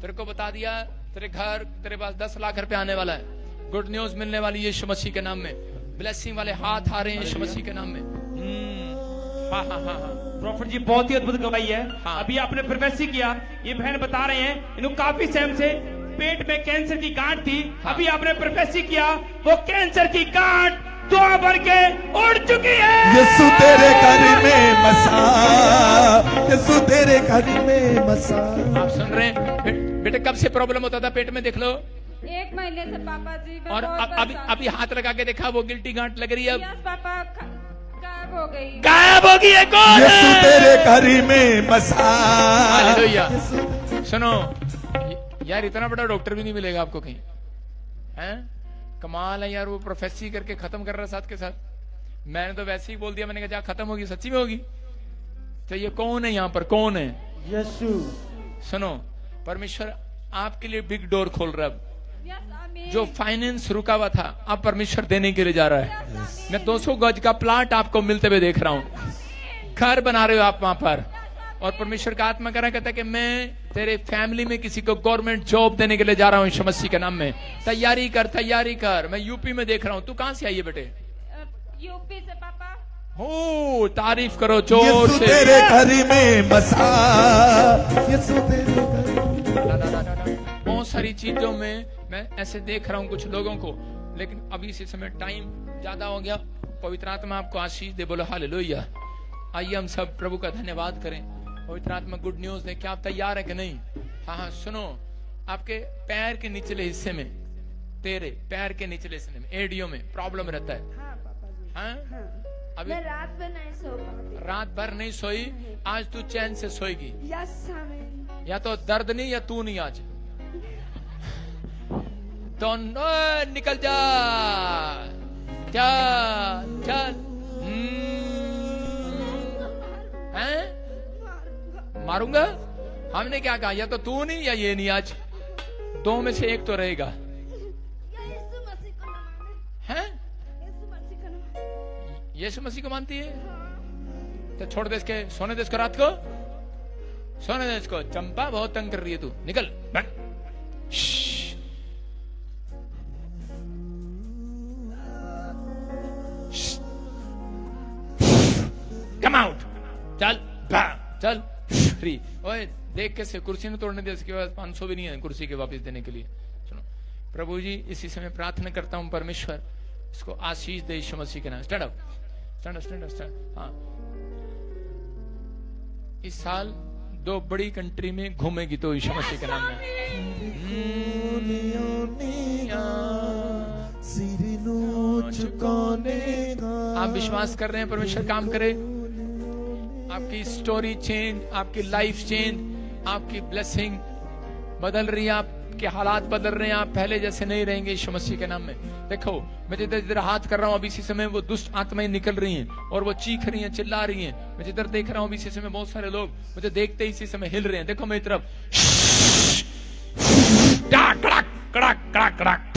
तेरे को बता दिया, तेरे घर, तेरे पास 10 लाख रुपए आने वाला है। गुड न्यूज मिलने वाली है यीशु मसीह के नाम में। ब्लेसिंग वाले हाथ आ रहे हैं यीशु मसीह के नाम में। हाँ हाँ हाँ हाँ। प्रॉफिट जी बहुत ही अद्भुत गवाही है। हाँ। अभी आपने प्रोफेसी किया, ये बहन बता रहे हैं इनको काफी टाइम से पेट में कैंसर की गांठ थी। हाँ। अभी आपने प्रोफेसी किया, वो कैंसर की गांठ दुआ भर के उड़ चुकी है। यीशु तेरे घर में मसा, यीशु तेरे घर में मसा। आप सुन रहे हैं? बेटे कब से प्रॉब्लम होता था पेट में? देख लो 1 महीने से पापा जी। मैं और बहुत अभी अभी हाथ लगा के देखा, वो गिल्टी गांठ लग रही है। यस पापा, गायब हो गई। गायब हो गई है। कौन? यीशु तेरे घर में मसा। हालेलुया। सुनो यार, इतना बड़ा डॉक्टर भी नहीं मिलेगा आपको कहीं, हैं? कमाल है यार। वो प्रोफेसी करके खत्म कर रहा साथ के साथ। मैंने तो वैसे ही बोल दिया, मैंने कहा जा खत्म होगी, सच्ची में होगी। तो ये कौन है यहाँ पर? कौन है? यीशु। सुनो, परमेश्वर आपके लिए बिग डोर खोल रहा है। यस आमीन। जो फाइनेंस रुका हुआ था, अब परमेश्वर देने के लिए जा रहा है। मैं 200 गज का प्लाट आपको मिलते हुए देख रहा हूं। घर बना रहे हो आप वहां पर, और परमेश्वर का आत्मा कहता है कि मैं तेरे फैमिली में किसी को गवर्नमेंट जॉब देने के लिए जा रहा हूं यीशु मसीह के नाम में। तैयारी कर, तैयारी कर। मैं यूपी में देख रहा हूं। तू कहां से आई है बेटे? यूपी से पापा। हो, तारीफ करो जोर यीशु से। तेरे घर में मसा, यीशु तेरे घर। बहुत सारी चीजों में मैं ऐसे देख रहा हूं कुछ लोगों को, लेकिन अभी इसी समय टाइम ज्यादा हो गया। पवित्र आत्मा आपको आशीष दे। बोलो हालेलुया। आइए हम सब प्रभु का धन्यवाद करें। पवित्र आत्मा गुड न्यूज दे। क्या आप तैयार है कि नहीं? हाँ हाँ। सुनो, आपके पैर के निचले हिस्से में, तेरे पैर के निचले हिस्से में, एडियो में प्रॉब्लम रहता है। हाँ पापा जी। हाँ? अभी मैं रात भर नहीं सो पाती। रात भर नहीं सोई, आज तू चैन से सोएगी। यस आमीन। या तो दर्द नहीं या तू नहीं। आज तो निकल जा, चल चल। हैं? मारूंगा। हमने क्या कहा, या तो तू नहीं या ये नहीं, आज दो में से एक तो रहेगा। हैं? यीशु मसीह को मानती है तो छोड़ दे इसके, सोने दे इसको, रात को सोने दे इसको। चंपा बहुत तंग कर रही है, तू निकल भाग। कम आउट, चल भाग, चल फ्री। ओए देख कैसे कुर्सी ने तोड़ने दे, इसके बाद 500 भी नहीं है कुर्सी के वापस देने के लिए। सुनो प्रभु जी, इसी समय प्रार्थना करता हूं परमेश्वर इसको आशीष दे यीशु मसीह के नाम। Stand up, stand up, stand up, stand. हाँ, इस साल 2 बड़ी कंट्री में घूमेगी तो यीशु मसीह के नाम में। आप विश्वास कर रहे हैं परमेश्वर काम करे, आपकी स्टोरी चेंज, आपकी लाइफ चेंज, आपकी ब्लेसिंग बदल रही है, आपके हालात बदल रहे हैं, आप पहले जैसे नहीं रहेंगे यीशु मसीह के नाम में। देखो मैं जिधर जिधर हाथ कर रहा हूं, अभी इसी समय वो दुष्ट आत्माएं निकल रही हैं और वो चीख रही हैं, चिल्ला रही हैं। मैं जिधर देख रहा हूं, अभी इसी समय बहुत सारे लोग मुझे देखते ही इसी समय हिल रहे हैं। देखो मेरी तरफ, कड़ाक कड़ाक कड़ाक कड़ाक कड़ाक।